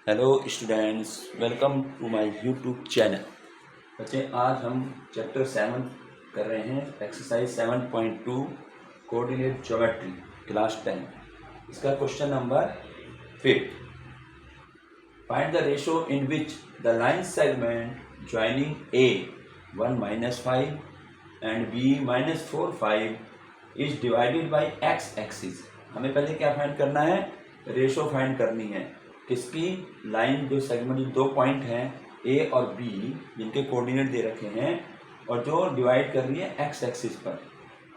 Hello students, welcome to my YouTube channel. बच्चे, आज हम चैप्टर 7 कर रहे हैं, एक्सरसाइज 7.2 कोऑर्डिनेट ज्योमेट्री, क्लास 10। इसका question number 5। Find the ratio in which the line segment joining A 1-5 and B -4-5 is divided by x axis. हमें पहले क्या फाइंड करना है? रेशो फाइंड करनी है। किसकी? लाइन जो सेगमेंट दो पॉइंट हैं ए और बी, जिनके कोऑर्डिनेट दे रखे हैं और जो डिवाइड कर रही है एक्स एक्सिस पर।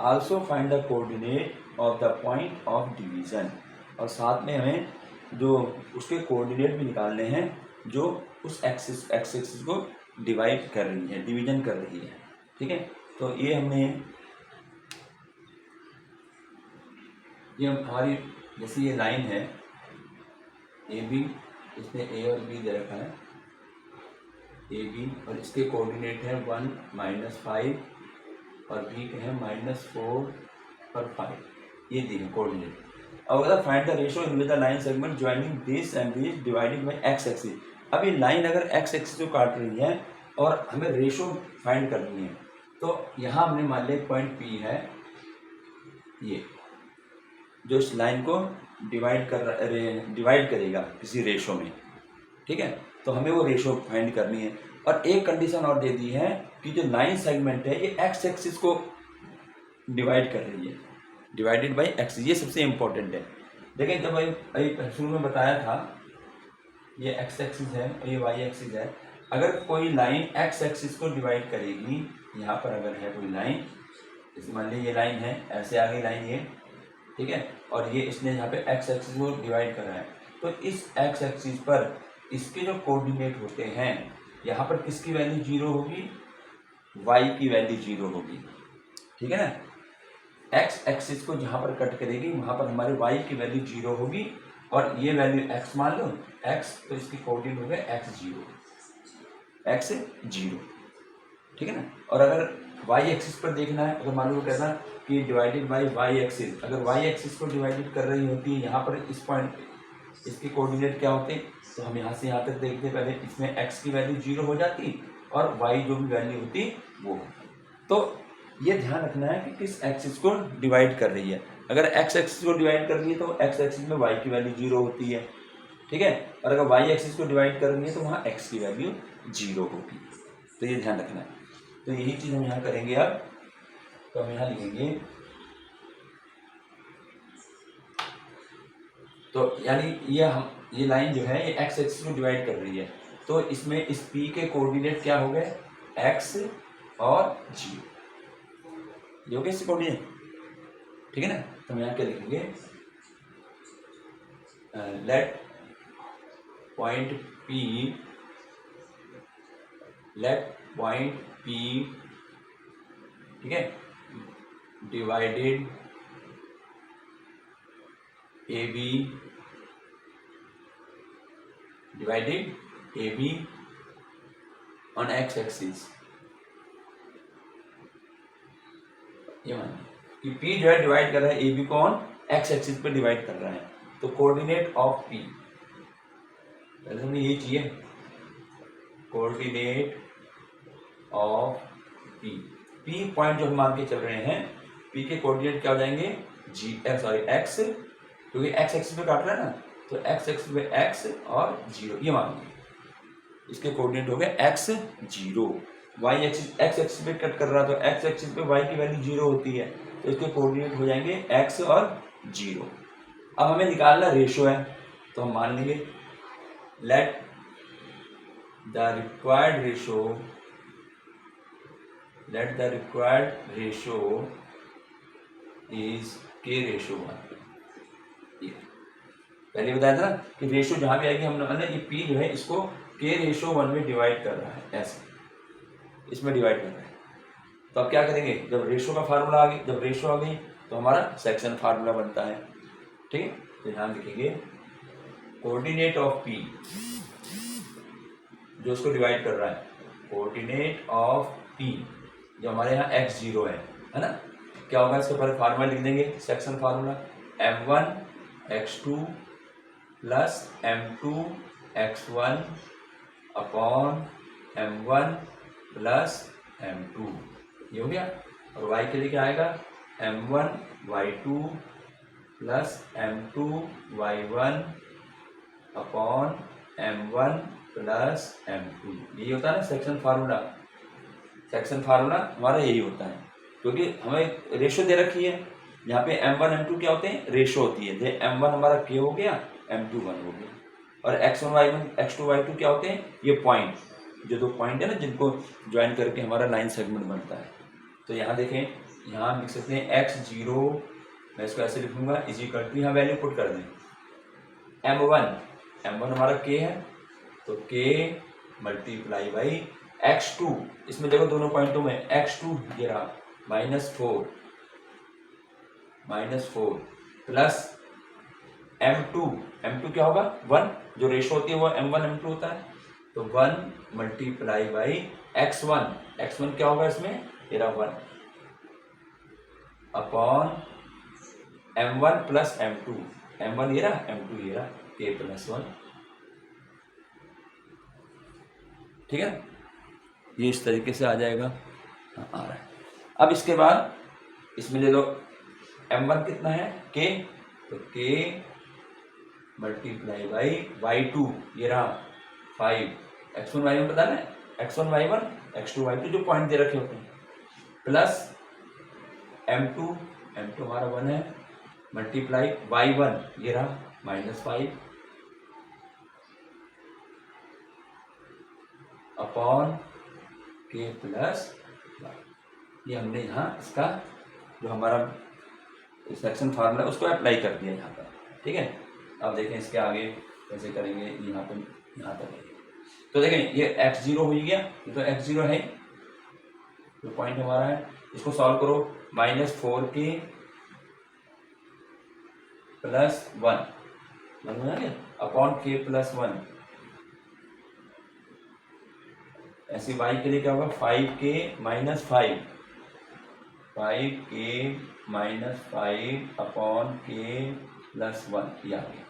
Also find the coordinate of the point of division. और साथ में हमें जो उसके कोऑर्डिनेट भी निकालने हैं जो उस एक्सिस एक्सिस को डिवाइड कर रही है, डिवीजन कर रही है। ठीक है, तो ये हमारी जैसे ये लाइन है ए बी, इसमें ए और बी दे रखा है, ए बी, और इसके कोऑर्डिनेट है 1-5 और बी के हैं -4 और 5। ये दिए कोऑर्डिनेट। अब अगर find the ratio in which the line segment joining this and this divided by x axis. अब ये लाइन अगर एक्स एक्सिस को काट रही है और हमें रेशो फाइंड करनी है, तो यहाँ हमने मान लिया पॉइंट पी है, ये जो इस लाइन को डिवाइड करेगा किसी रेशो में। ठीक है, तो हमें वो रेशो फाइंड करनी है। और एक कंडीशन और दे दी है कि जो लाइन सेगमेंट है ये एक्स एक्सिस को डिवाइड कर रही है, डिवाइडेड बाय एक्स। ये सबसे इम्पोर्टेंट है। देखिए, जब अभी शुरू में बताया था, ये एक्स एक्सिस है और ये वाई एक्सिस है। अगर कोई लाइन एक्स एक्सिस को डिवाइड करेगी, यहाँ पर अगर है कोई लाइन, जैसे मान लीजिए ये लाइन है, ऐसे आ गई लाइन ये, ठीक है, और ये इसने यहाँ पे एक्स एक्सिस को डिवाइड करा है, तो इस एक्स एक्सिस पर इसके जो कोऑर्डिनेट होते हैं, यहाँ पर किसकी वैल्यू 0 होगी? वाई की वैल्यू 0 होगी। ठीक है ना। एक्स एक्सिस को जहाँ पर कट करेगी वहाँ पर हमारे वाई की वैल्यू 0 होगी, और ये वैल्यू एक्स मान लो, एक्स, तो इसकी कोऑर्डिनेट हो गया एक्स 0। ठीक है ना। और अगर वाई एक्सिस पर देखना है, अगर मान लो कहना कि डिवाइडेड बाई वाई एक्सिस, अगर वाई एक्सिस को डिवाइडेड कर रही होती है, यहाँ पर इस पॉइंट इसके कोऑर्डिनेट क्या होते, तो हम यहाँ से यहाँ तक देखते, पहले इसमें एक्स की वैल्यू 0 हो जाती और वाई जो भी वैल्यू होती वो होती। तो ये ध्यान रखना है कि किस एक्सिस को डिवाइड कर रही है। अगर एक्स एक्सिस को डिवाइड कर रही है तो एक्स एक्सिस में वाई की वैल्यू 0 होती है। ठीक है, और अगर वाई एक्सिस को डिवाइड कर रही है तो वहाँ एक्स की वैल्यू 0 होगी। तो ये ध्यान रखना है। तो यही चीज़ हम यहाँ करेंगे। अब तो हम यहाँ लिखेंगे, तो यानी ये लाइन जो है ये एक्स एक्सिस को डिवाइड कर रही है, तो इसमें इस पी के कोऑर्डिनेट क्या हो गए? एक्स और 0। ये हो गए इसके कोऑर्डिनेट। ठीक है ना। तो हम यहाँ क्या लिखेंगे? लेट पॉइंट पी, ठीक है, divided A be on x axis. ये मानिए कि P जो है डिवाइड कर रहा है ए बी को ऑन एक्स एक्सिस पे डिवाइड कर रहा है, तो कोऑर्डिनेट ऑफ P, पहले हमें ये चाहिए, कोऑर्डिनेट ऑफ P पॉइंट जो हम मान के चल रहे हैं, P के कोऑर्डिनेट क्या हो जाएंगे? एक्स, क्योंकि एक्स एक्सिस पे काट रहा है ना, तो एक्स एक्सिस पे एक्स और 0, ये मान लीजिए इसके कोऑर्डिनेट हो गए x 0। Y axis, x axis पे कट कर रहा, तो एक्स एक्सिस पे वाई की वैल्यू 0 होती है, तो इसके कोऑर्डिनेट हो जाएंगे एक्स और 0। अब हमें निकालना रेशो है, तो हम मान लेंगे let the required ratio is K/1। पहले बताया था ना कि रेशो जहां भी आएगी, हमने ये P जो है इसको K/1 में डिवाइड कर रहा है, ऐसे इसमें डिवाइड कर रहा है। तो अब क्या करेंगे? जब रेशो का फार्मूला आ गई, जब रेशो आ गई तो हमारा सेक्शन फार्मूला बनता है। ठीक है, तो ध्यान लिखेंगे कोऑर्डिनेट ऑफ P, जो उसको डिवाइड कर रहा है, कोऑर्डिनेट ऑफ P जो हमारे यहाँ x0 है ना। क्या होगा? इसके ऊपर फार्मूला लिख देंगे, section formula m1 x2 plus m2 x1 upon m1 plus m2, ये हो गया। और y के लिए क्या आएगा, m1 y2 plus m2 y1 upon m1 plus m2, यही होता है ना सेक्शन फार्मूला। सेक्शन फार्मूला हमारा यही होता है, क्योंकि हमें रेशो दे रखी है। यहाँ पे m1 m2 क्या होते हैं, रेशो होती है। जैसे m1 हमारा k हो गया, m2 1 हो गया। और x1 y1 x2 y2 क्या होते हैं, ये पॉइंट, जो दो पॉइंट है ना जिनको ज्वाइन करके हमारा लाइन सेगमेंट बनता है। तो यहाँ देखें, यहाँ हम लिख सकते हैं x0, मैं इसको ऐसे लिखूंगा, इज इक्वल टू, यहाँ वैल्यू पुट कर दें m1 हमारा k है, तो k मल्टीप्लाई बाई x2, इसमें देखो दोनों पॉइंटों में x2 ये रहा -4 प्लस m2 क्या होगा 1, जो रेशो होती है वो m1 m2 होता है। तो 1 मल्टीप्लाई बाई x1 क्या होगा इसमें, ये रहा 1 अपॉन m1 प्लस m1 ये रहा, m2 ये रहा, k प्लस 1, ठीक है। ये इस तरीके से आ जाएगा, आ रहा है। अब इसके बाद इसमें ले लो m1 कितना है k, तो k मल्टीप्लाई बाई y2 ये रहा 5, x1 y1 पता है, x1 y1 x2 y2 जो पॉइंट दे रखे होते हैं, प्लस m2 हमारा 1 है, मल्टीप्लाई y1 ये रहा -5 अपॉन k प्लस 1। ये हमने यहाँ इसका जो हमारा सेक्शन फार्मूला उसको अप्लाई कर दिया यहाँ पर, ठीक है। अब देखें इसके आगे कैसे करेंगे, यहाँ पर यहाँ तक। तो देखें ये x0 हो गया, ये तो x0 है जो पॉइंट हमारा है, इसको सॉल्व करो, -4k plus 1 upon k plus 1, ऐसे y के लिए क्या होगा 5k minus 5 upon k plus 1, ये आ गया।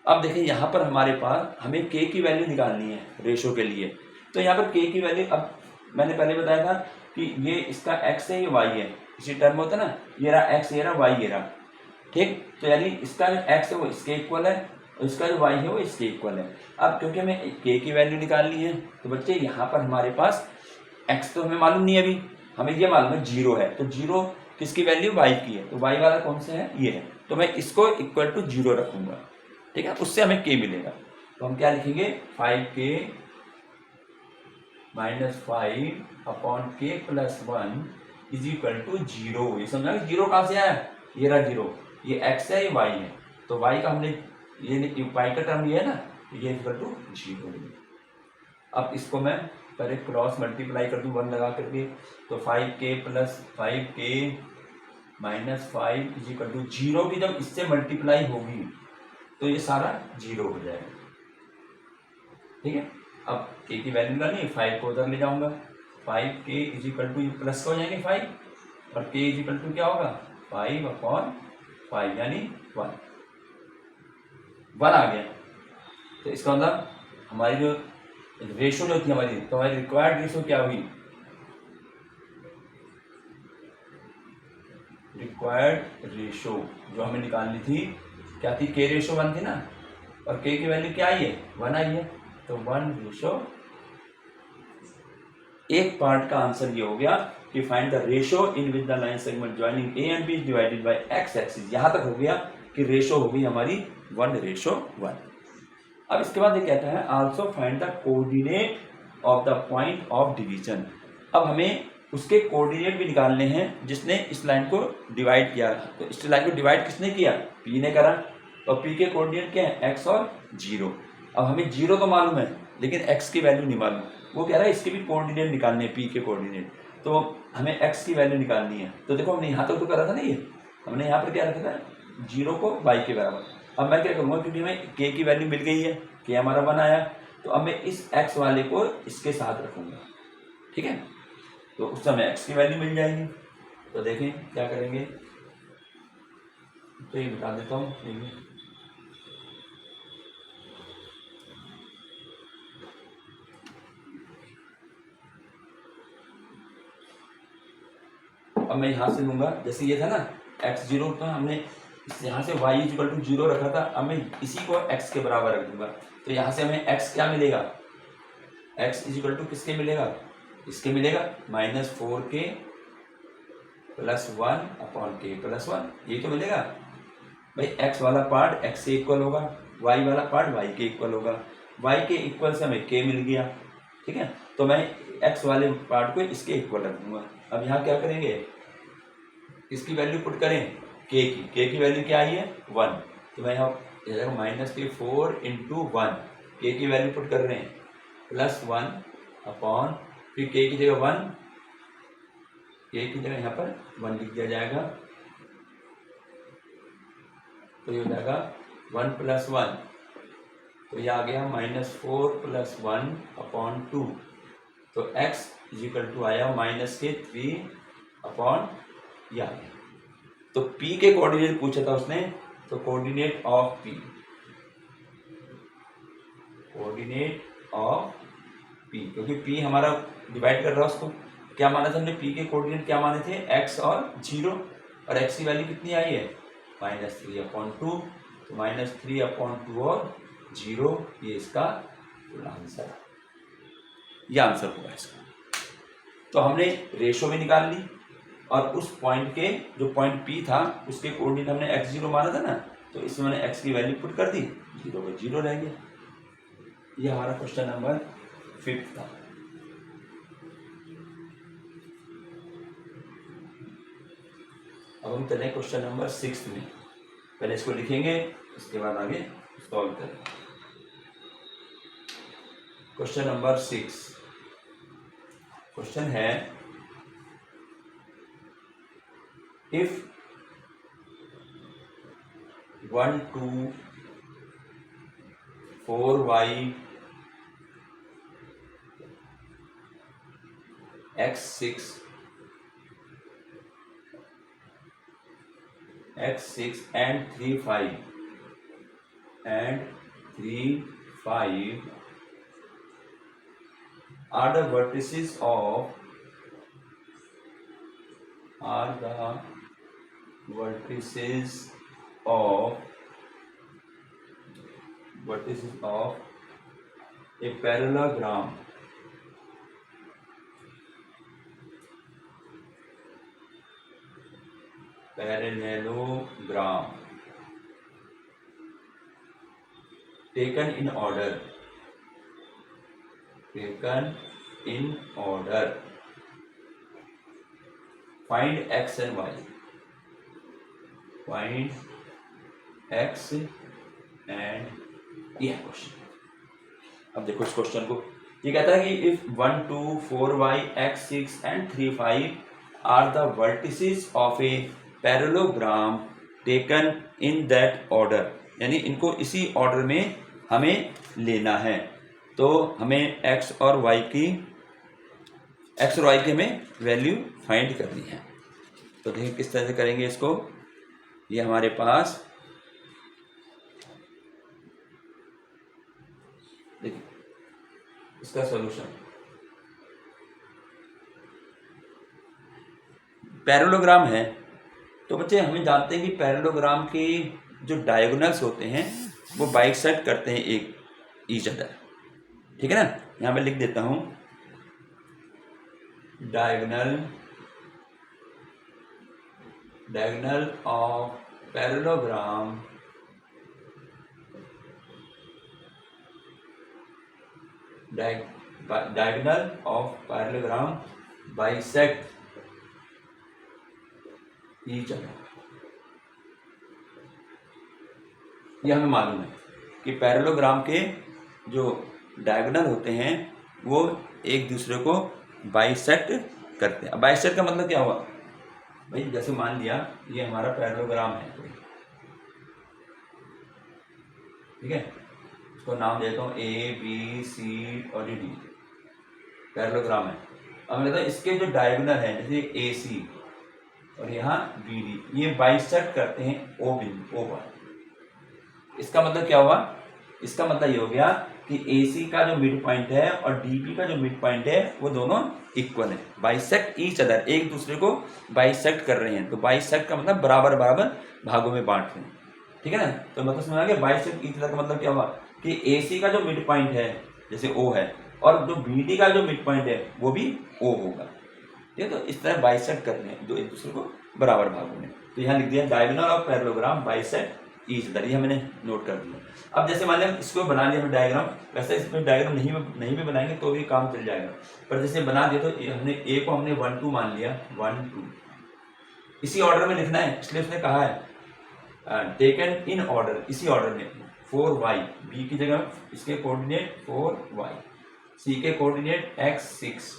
अब देखिए यहाँ पर हमारे पास हमें k की वैल्यू निकालनी है रेशो के लिए। तो यहाँ पर k की वैल्यू, अब मैंने पहले बताया था कि ये इसका x है, ये y है, इसी टर्म होता है ना, ये रहा x, ये रहा y, ये रहा, ठीक। तो यानी इसका जो x है वो इसके इक्वल है, और इसका जो y है वो इसके इक्वल है। अब क्योंकि हमें k की वैल्यू निकालनी है, तो बच्चे यहाँ पर हमारे पास x तो हमें मालूम नहीं है, अभी हमें ये मालूम है 0 है, तो 0 किसकी वैल्यू y की है, तो y वाला कौन सा है, ये है, तो मैं इसको इक्वल टू 0 रखूंगा, ठीक है। उससे हमें k मिलेगा, तो हम क्या लिखेंगे 5k minus 5 upon k plus 1 is equal to 0। ये समझा कि 0 कहाँ से आया, ये रहा 0, ये x है, ये y है, तो y का हमने ये y का टर्म ये है ना, ये इक्वल टू 0। अब इसको मैं पहले क्रॉस मल्टीप्लाई कर दूं 1 लगा करके, तो 5k plus 5k minus 5 is equal to 0 की जब इससे मल्टीप्लाई होगी तो ये सारा 0 हो जाएगा, ठीक है। अब k की वैल्यू निकालनी है, 5 को उधर ले जाऊंगा, 5k is equal two plus हो जाएंगे 5, और k इज इक्वल टू क्या होगा 5 अपॉन 5 यानी 1 आ गया। तो इसका मतलब हमारी जो रेशो जो थी हमारी, तो हमारी रिक्वायर्ड रेशो क्या हुई, रिक्वायर्ड रेशो जो हमें निकालनी थी क्या थी, k रेशो 1 थी ना, और k की वैल्यू क्या आई है 1 आई है, तो 1 रेशो। एक पार्ट का आंसर ये हो गया कि find the ratio in which the line segment joining a and b divided by x axis. यहां तक हो गया कि रेशो हो गई हमारी 1:1। अब इसके बाद ये कहता है also find the coordinate of the point of division. अब हमें उसके कोऑर्डिनेट भी निकालने हैं जिसने इस लाइन को डिवाइड किया। तो इस लाइन को डिवाइड किसने किया, p ने करा, और p के कोऑर्डिनेट क्या है x और 0। अब हमें 0 तो मालूम है लेकिन x की वैल्यू नहीं मालूम, वो कह रहा है इसके भी कोऑर्डिनेट निकालने हैं, p के कोऑर्डिनेट, तो हमें x की वैल्यू निकालनी है। तो देखो हमने यहाँ तक तो करा था ना, ये हमने यहाँ पर क्या रखा था 0 को y के बराबर। अब मैं क्या करूँगा, क्योंकि हमें k की वैल्यू मिल गई है, k हमारा 1 आया, तो अब मैं इस x वाले को इसके साथ रखूँगा, ठीक है, तो उस समय x की वैल्यू मिल जाएगी। तो देखें क्या करेंगे, तो ये बता देता हूँ, अब मैं यहाँ से लूँगा, जैसे ये था ना x0 तो हमने यहाँ से y इक्वल टू 0 रखा था, अब मैं इसी को x के बराबर रख दूंगा। तो यहाँ से हमें x क्या मिलेगा, x इक्वल टू किसके मिलेगा, इसके मिलेगा -4k + 1/k+1, ये तो मिलेगा भाई। x वाला पार्ट x से इक्वल होगा, y वाला पार्ट y के इक्वल होगा, y के इक्वल से हमें k मिल गया, ठीक है। तो मैं x वाले पार्ट को इसके इक्वल रख दूंगा। अब यहाँ क्या करेंगे, इसकी वैल्यू पुट करें k की वैल्यू क्या आई है 1, तो मैं यहाँ -4 × 1 k की वैल्यू पुट कर रहे हैं +1 फिर k की जगह 1, k की जगह यहाँ पर 1 लिख दिया जाएगा, तो ये हो जाएगा 1 + 1, तो ये आ गया -4 + 1/2, तो x इक्वल टू आया -3 ये आ गया। तो p के कोऑर्डिनेट पूछा था उसने, तो कोऑर्डिनेट ऑफ p, क्योंकि p हमारा डिवाइड कर रहा है उसको, क्या माना था हमने, p के कोऑर्डिनेट क्या माने थे, x और 0, और x की वैल्यू कितनी आई है -3/2, तो -3/2 और 0, ये इसका आंसर है, ये आंसर होगा इसका। तो हमने रेशो भी निकाल ली, और उस पॉइंट के जो पॉइंट P था उसके कोऑर्डिनेट हमने x0 माना था ना, तो इसमें मैंने x की वैल्यू पुट कर दी, 0 का 0 रह गया। ये हमारा क्वेश्चन नंबर 5 था। अब हम चलें क्वेश्चन नंबर 6 में, पहले इसको लिखेंगे उसके बाद आगे सॉल्व करेंगे। क्वेश्चन नंबर 6, क्वेश्चन है if 1 2 4y x6 and 3 5 are the vertices of a parallelogram taken in order, find x and y, ये क्वेश्चन। अब देखो इस क्वेश्चन को, ये कहता है कि if 1 2 4y x6 and 3 5 are the vertices of a parallelogram taken in that order, यानी इनको इसी ऑर्डर में हमें लेना है। तो हमें x और y की हमें वैल्यू फाइंड करनी है। तो देखिए किस तरह से करेंगे इसको। ये हमारे पास देखिए इसका सॉल्यूशन, पैरेललोग्राम है। तो बच्चे हमें जानते हैं कि पैरेललोग्राम के जो डायगोनल्स होते हैं वो बाइसेक्ट करते हैं ईच अदर, ठीक है ना। यहाँ मैं लिख देता हूँ diagonal of parallelogram bisect each other. ये हमें मालूम है कि पैरेललोग्राम के जो डायगोनल होते हैं वो एक दूसरे को बाइसेक्ट करते हैं। अब बाइसेक्ट का मतलब क्या हुआ भाई, जैसे मान लिया ये हमारा पैरेललोग्राम है, ठीक है, इसको नाम देता हूँ A B C और D, पैरेललोग्राम है। अब मैं कहता हूँ इसके जो डायगोनल है जैसे AC और यहाँ BD, ये बाइसेक्ट करते हैं O पर। इसका मतलब क्या हुआ, इसका मतलब ये हो गया कि AC का जो मिड पॉइंट है और DB का जो मिड पॉइंट है वो दोनों इक्वल है, बाइसेक्ट ईच अदर, एक दूसरे को बाइसेक्ट कर रहे हैं। तो बाइसेक्ट का मतलब बराबर बराबर भागों में बांट रहे हैं, ठीक है ना। तो मतलब समझ आ गया बाइसेक्ट ईच अदर का मतलब क्या हुआ कि AC का जो मिड पॉइंट है जैसे O है और जो BD का जो मिड पॉइंट है वो भी O होगा, ठीक है। तो इस तरह बाइसेक्ट कर रहे हैं जो एक दूसरे को बराबर भागों में। तो यहाँ लिख दिया diagonal of parallelogram bisect each other, ये मैंने नोट कर दिया। अब जैसे मान लिया इसको बना लिया हमने डायग्राम, वैसे इसमें डायग्राम नहीं भी बनाएंगे तो भी काम चल जाएगा, पर जैसे बना दिया तो हमने ए को हमने 1 2 मान लिया, 1 2 इसी ऑर्डर में लिखना है, इसलिए उसने कहा है टेकन इन ऑर्डर, इसी ऑर्डर में 4y, बी की जगह इसके कोऑर्डिनेट 4y, सी के कोऑर्डिनेट x 6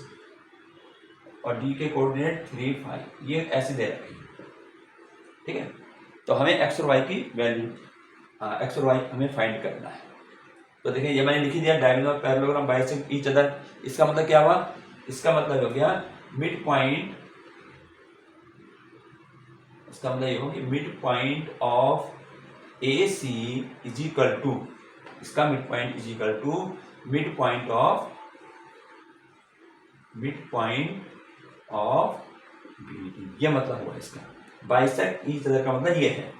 और डी के कोऑर्डिनेट 3 5, ये ऐसे दे रखे हैं, ठीक है। तो हमें x और y की वैल्यू x और y हमें फाइंड करना है। तो देखिए ये मैंने लिख दिया diagonal of parallelogram bisect each other. इसका मतलब क्या हुआ, इसका मतलब हो गया मिड पॉइंट, इसका मतलब ये हो कि mid point of AC is equal to, इसका mid point is equal to mid point of BD, ये मतलब हुआ इसका। बाइसेक्ट ईच अदर का मतलब ये है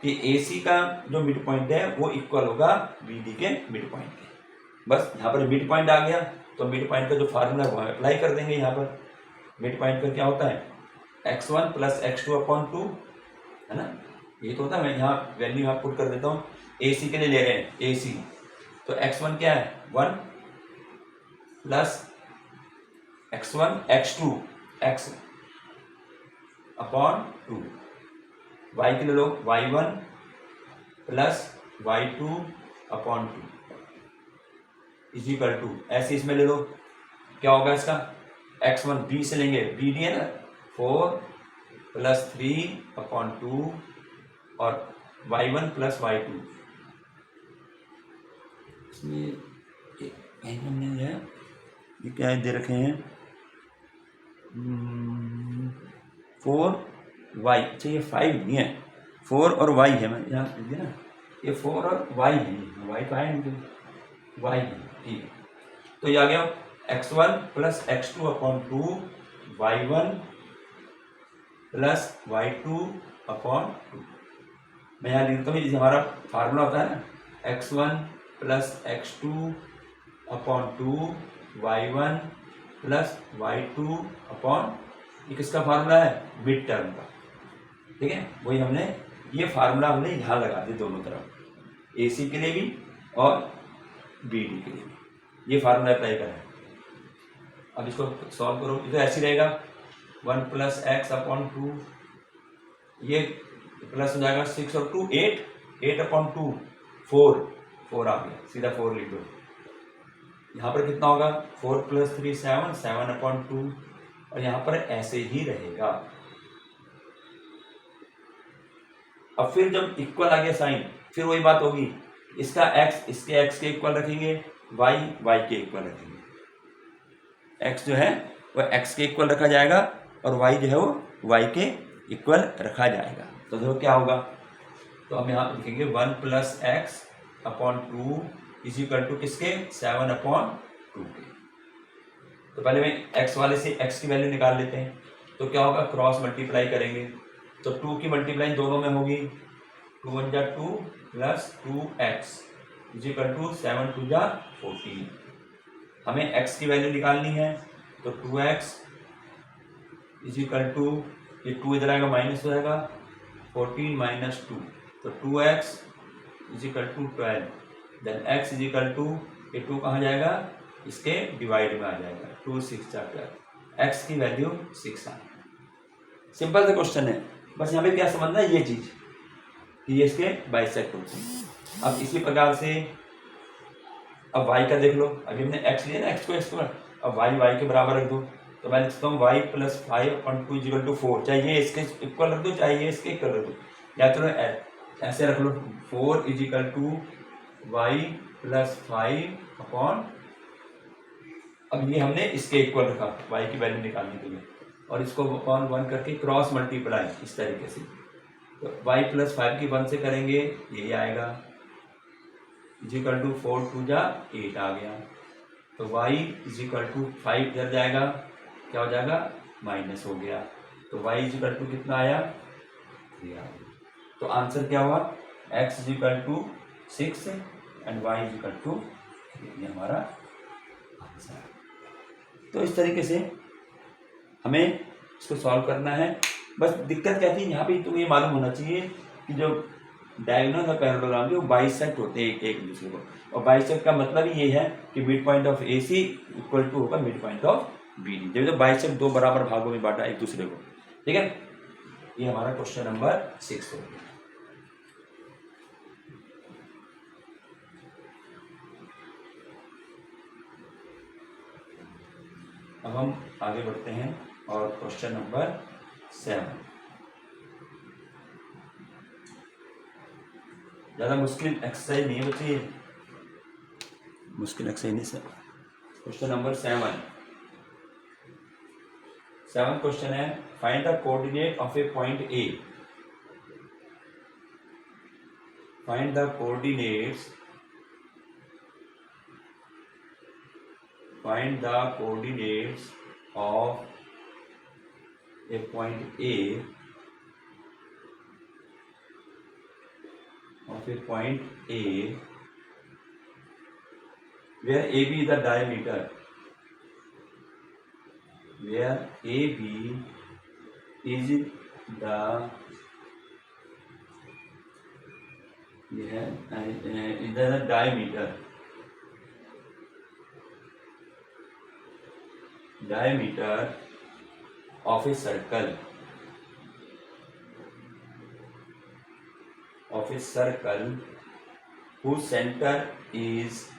कि AC का जो मिड पॉइंट है वो इक्वल होगा BD के मिड पॉइंट के। बस यहाँ पर मिड पॉइंट आ गया तो मिड पॉइंट का जो फार्मूला है वो अप्लाई कर देंगे। यहाँ पर मिड पॉइंट का क्या होता है x1 प्लस x2 अपॉन 2, है ना, ये तो होता है। मैं यहाँ वैल्यू यहाँ पुट कर देता हूँ, AC के लिए ले रहे हैं AC, तो x1 क्या है 1 plus x1 x2 x upon 2, y के ले लो y1 plus y2 upon 2 is equal to, ऐसे इसमें ले लो क्या होगा इसका x1 b से लेंगे, BD है ना 4 प्लस 3 अपॉन 2 और y1 प्लस y2, इसमें हमने ये क्या दे रखे हैं 4y, अच्छा ये 5 नहीं है 4 और y है, मैं यहाँ लिख दिया ना, ये 4 और y है, y तो आए नहीं, y है, ठीक है। तो ये आ गया x1 plus x2 upon 2, y1 plus y2 upon 2। मैं यहाँ लिखता हूँ, हमारा फार्मूला होता है ना x1 plus x2 upon 2, y1 plus y2 upon, ये किसका फार्मूला है मिड टर्म का, ठीक है। वही हमने ये फार्मूला हमने यहाँ लगा दिया दोनों तरफ, AC के लिए भी और BD के लिए भी, ये फार्मूला अप्लाई करा है। अब इसको सॉल्व करो, तो ऐसे रहेगा 1 प्लस एक्स अपॉन 2, ये प्लस हो जाएगा 6 और 2 8, 8 अपॉन 2 4 आ गया, सीधा 4 लिख दो। यहाँ पर कितना होगा 4 प्लस 3 7, 7 अपॉन 2, और यहाँ पर ऐसे ही रहेगा। अब फिर जब इक्वल आ गया साइन, फिर वही बात होगी, इसका x इसके x के इक्वल रखेंगे, y y के इक्वल रखेंगे। x जो है वो x के इक्वल रखा जाएगा और y जो है वो y के इक्वल रखा जाएगा। तो देखो क्या होगा, तो हम यहाँ लिखेंगे 1 plus x upon 2 is equal to किसके 7 अपॉन 2 के। तो पहले मैं x वाले से x की वैल्यू निकाल लेते हैं, तो क्या होगा क्रॉस मल्टीप्लाई करेंगे, तो 2 की मल्टीप्लाई दोनों में होगी, 2 1 जा 2 plus 2x is equal to 7 2 जा 14। हमें x की वैल्यू निकालनी है, तो 2x इज इक्वल टू, ये 2 इधर आएगा माइनस हो जाएगा, 14 माइनस 2, तो 2x is equal to 12, then x is equal to, ये 2 कहाँ जाएगा इसके डिवाइड में आ जाएगा, 2 6 जा 12, x की वैल्यू 6 आ। सिंपल सा क्वेश्चन है, बस यहाँ पे क्या समझना है ये चीज कि ये इसके बाइसेक्ट होते हैं। अब इसी प्रकार से अब y का देख लो, अभी हमने x लिया ना, x को x पर, अब y के बराबर रख दो, तो मैं लिखता हूँ y plus 5 upon 2 is equal to 4, चाहे ये इसके इक्वल रख दो चाहे ये इसके इक्वल रख दो, या चलो ऐसे रख लो 4 is equal to y plus 5 upon, अब ये हमने इसके इक्वल रखा y की वैल्यू निकालने के लिए, और इसको अपॉन 1 करके क्रॉस मल्टीप्लाई इस तरीके से, तो y प्लस 5 की 1 से करेंगे यही आएगा, इज इक्वल टू 4 2 जा 8 आ गया। तो y इज इक्वल टू 5 इधर जाएगा, क्या हो जाएगा, माइनस हो गया। तो y इज इक्वल टू कितना आया, 3 आ गया। तो आंसर क्या हुआ, x is equal to 6 and y is equal to 3, ये हमारा आंसर है। तो इस तरीके से हमें इसको सॉल्व करना है। बस दिक्कत क्या थी यहाँ पे, तुम्हें ये मालूम होना चाहिए कि जो डायगोनल और पैरेललोग्राम जो बाइसेक्ट होते हैं एक दूसरे को, और बाइसेक्ट का मतलब ही ये है कि mid point of A C equal to होगा mid point of B D, जब बाइसेक्ट दो बराबर भागों में बांटा एक दूसरे को। ठीक है, ये हमारा क्वेश्चन नंबर 6 हो गया। अब हम आगे बढ़ते हैं और क्वेश्चन नंबर 7, ज़्यादा मुश्किल एक्सरसाइज नहीं है बच्चे, मुश्किल एक्सरसाइज नहीं सर। क्वेश्चन नंबर 7 क्वेश्चन है, find the coordinate of A point A. Find the coordinates, find the coordinates of a point A, of a point A where AB is the diameter, where AB is the diameter of a circle, whose center is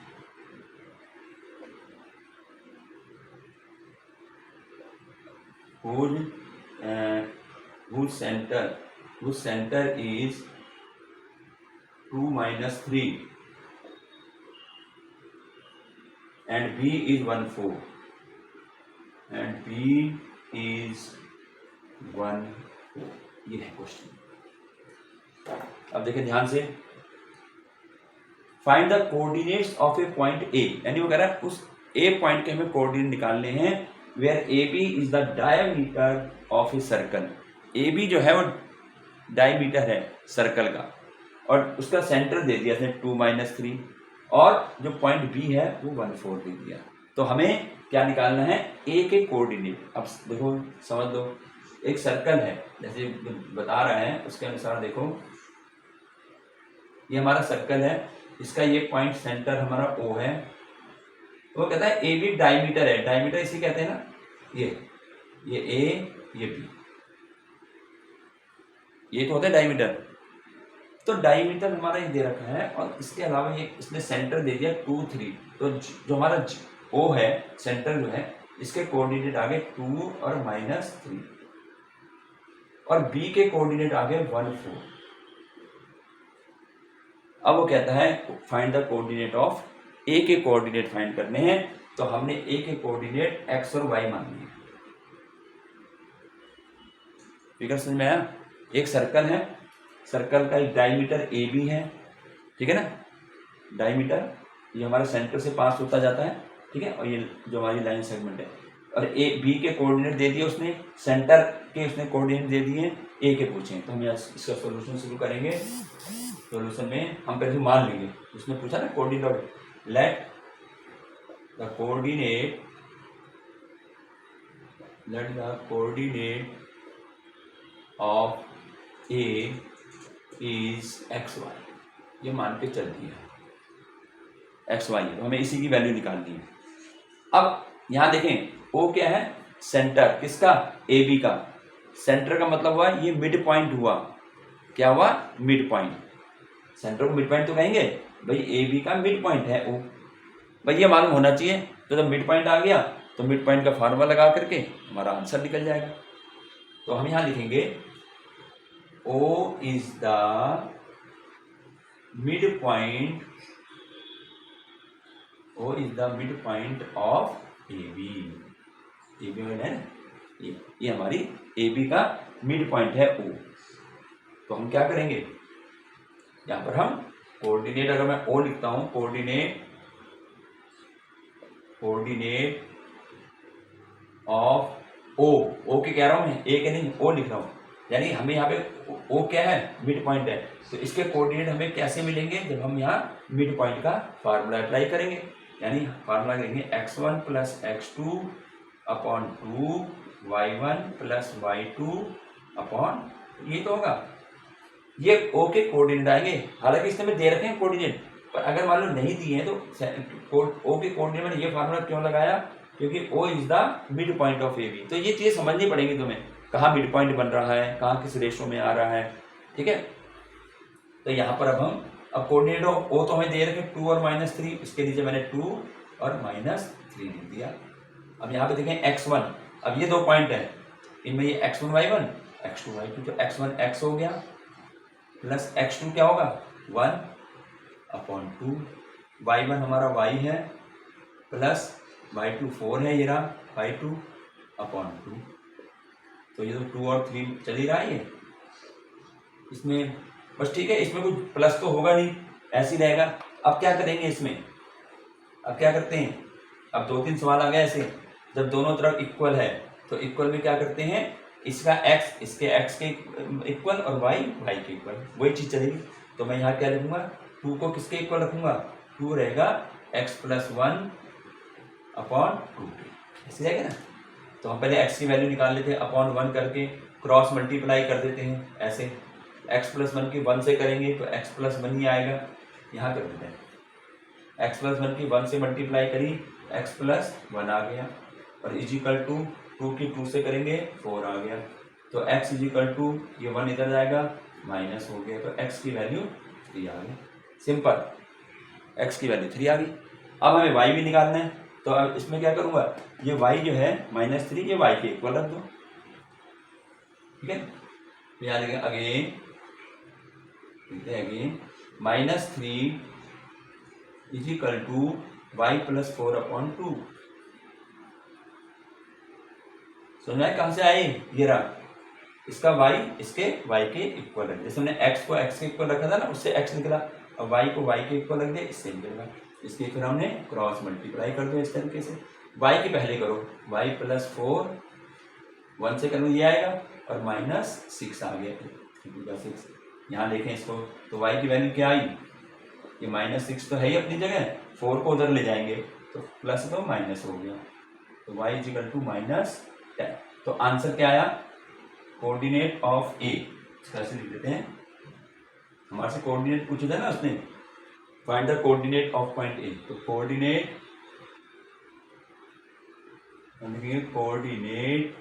whose center is 2 minus 3 and B is 1 4 and B is 1 4। ये है question. अब देखिए ध्यान से, find the coordinates of A point A, यानी वो कह रहा है उस ए पॉइंट के हमें कोऑर्डिनेट निकालने हैं where A B is the diameter of a circle. A B जो है वो डायमीटर है सर्कल का, और उसका सेंटर दे दिया इसने 2 minus 3, और जो पॉइंट बी है वो 1 4 दे दिया। तो हमें क्या निकालना है, ए के कोऑर्डिनेट। अब देखो समझ लो, एक सर्कल है जैसे बता रहा है उसके अनुसार, देखो ये हमारा सर्कल है, इसका ये पॉइंट सेंटर हमारा ओ है। तो वो कहता है ए बी डायमीटर है, डायमीटर इसे कहते हैं ना, ये ए ये बी, ये तो होता है डायमीटर। तो डायमीटर हमारा ये दे रखा है, और इसके अलावा ये इसने सेंटर दे दिया 2 3। तो जो हमारा ओ है सेंटर जो है, इसके कोऑर्डिनेट आ गए 2 और -3, और बी के कोऑर्डिनेट आ गए 1 4। अब वो कहता है फाइंड द कोऑर्डिनेट ऑफ ए के कोऑर्डिनेट फाइंड करने हैं। तो हमने ए के कोऑर्डिनेट एक्स और वाई मान लिए। फिगर समझ में आया? एक सर्कल है, सर्कल का एक डायमीटर ए बी है, ठीक है ना, डायमीटर ये हमारे सेंटर से पास होता जाता है, ठीक है, और ये जो हमारी लाइन सेगमेंट है, और ए बी के कोऑर्डिनेट दे दिए उसने, सेंटर के उसने कोऑर्डिनेट दे दिए, ए के पूछे। तो हम इसका सॉल्यूशन शुरू करेंगे। सॉल्यूशन में हम पहले मान लेंगे, उसने पूछा ना coordinate, let the coordinate of A is x y, ये मान के चल दिया एक्स वाई, तो हमें इसी की वैल्यू निकालनी है। अब यहाँ देखें ओ क्या है, सेंटर किसका, ए बी का। सेंटर का मतलब हुआ ये मिड पॉइंट हुआ, क्या हुआ, मिड पॉइंट। सेंटर को मिड पॉइंट तो कहेंगे भाई, ए बी का मिड पॉइंट है ओ, भाई ये मालूम होना चाहिए। तो जब मिड पॉइंट आ गया तो मिड पॉइंट का फार्मूला लगा करके हमारा आंसर निकल जाएगा। तो हम यहाँ लिखेंगे O is the midpoint, O is the midpoint of AB। AB है ये हमारी AB का मिड पॉइंट है O। तो हम क्या करेंगे, यहाँ पर हम कोऑर्डिनेट अगर मैं ओ लिखता हूँ, कोऑर्डिनेट ऑफ ओ के कह रहा हूँ मैं, ए के नहीं, ओ लिख रहा हूँ, यानी हमें यहाँ पे ओ क्या है, मिड पॉइंट है, तो इसके कोऑर्डिनेट हमें कैसे मिलेंगे, जब हम यहाँ मिड पॉइंट का फार्मूला अप्लाई करेंगे, यानी फार्मूला करेंगे x1 plus x2 upon 2 y1 plus y2 upon, ये तो होगा, ये ओ के कोऑर्डिनेट आएंगे। हालांकि इसमें दे रखे हैं कोऑर्डिनेट, पर अगर मान लो नहीं दिए हैं तो ओ के कोऑर्डिनेट में ये फार्मूला क्यों लगाया, क्योंकि O is the mid point of A B. तो ये चीज़ समझनी पड़ेगी तुम्हें, कहाँ मिड पॉइंट बन रहा है, कहाँ किस रेशो में आ रहा है, ठीक है। तो यहाँ पर अब कोऑर्डिनेट ऑफ ओ तो हमें दे रखे 2 और -3, इसके नीचे मैंने 2 और -3 लिख दिया। अब यहाँ पे देखें x1, अब ये दो पॉइंट है, इनमें ये x1 y1 x2 y2, तो x1 x हो गया प्लस x2 क्या होगा 1/2, y1 हमारा y है प्लस y2 4 है, ये रहा y2/2। तो ये तो 2 और 3 चल ही रहा है ये, इसमें बस ठीक है, इसमें कुछ प्लस तो होगा नहीं, ऐसे ही रहेगा। अब क्या करेंगे इसमें, अब क्या करते हैं, अब 2-3 सवाल आ गए ऐसे, जब दोनों तरफ इक्वल है तो इक्वल में क्या करते हैं, इसका x इसके x के इक्वल और y y के इक्वल, वही चीज़ चलेगी। तो मैं यहाँ क्या लिखूंगा, 2 को किसके इक्वल रखूंगा, 2 रहेगा x प्लस 1/2, ऐसे रहेगा ना। तो हम पहले x की वैल्यू निकाल लेते हैं, अपॉन 1 करके क्रॉस मल्टीप्लाई कर देते हैं, ऐसे x प्लस 1 की 1 से करेंगे तो x प्लस 1 ही आएगा, यहाँ कर देते हैं x प्लस 1 की 1 से मल्टीप्लाई करी, x प्लस 1 आ गया, और इजिकल टू 2 की 2 से करेंगे 4 आ गया, तो x इजिकल टू ये 1 इधर जाएगा माइनस हो गया, तो x की वैल्यू 3 आ गई, सिंपल, x की वैल्यू 3 आ गई। अब हमें y भी निकालना है, तो अब इसमें क्या करूँगा, ये y जो है -3 ये y के इक्वल रख दो, ठीक है। याद रखिए again -3 is equal to y plus 4/2, समझ में कहाँ से आए, ये रहा, इसका y इसके y के इक्वल रख, जैसे हमने x को x के इक्वल रखा था ना, उससे x निकला, अब y को y के इक्वल रख दिया, इससे निकला, इसके फिर हमने क्रॉस मल्टीप्लाई कर दो इस तरीके से, y की पहले करो, y प्लस 4 1 से करो ये आएगा, और -6 आ गया, 3/6। यहाँ देखें इसको, तो y की वैल्यू क्या आई, ये -6 तो है ही अपनी जगह, 4 को उधर ले जाएंगे तो प्लस तो माइनस हो गया, तो y इजिकल टू -10। तो आंसर क्या आया, कोऑर्डिनेट ऑफ ए, कैसे लिख देते हैं, हमारे से कोऑर्डिनेट पूछा था ना उसने, find the coordinate of point A, तो coordinate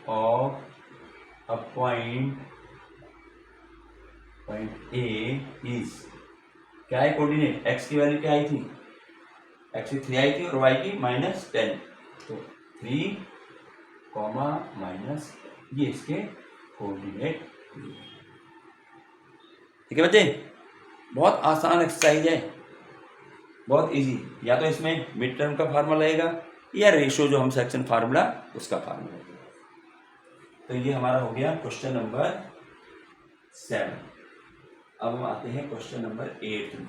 of a point A is, क्या है कोऑर्डिनेट, x की वैल्यू क्या आई थी, x की 3 आई थी और y की -10, तो 3, माइनस, ये इसके कोऑर्डिनेट, ठीक है बच्चे, बहुत आसान एक्सरसाइज है, बहुत इजी। या तो इसमें मिड टर्म का फार्मूला लगेगा या रेशियो जो हम सेक्शन फार्मूला उसका फार्मूला लगेगा। तो ये हमारा हो गया क्वेश्चन नंबर 7। अब हम आते हैं क्वेश्चन नंबर 8 में।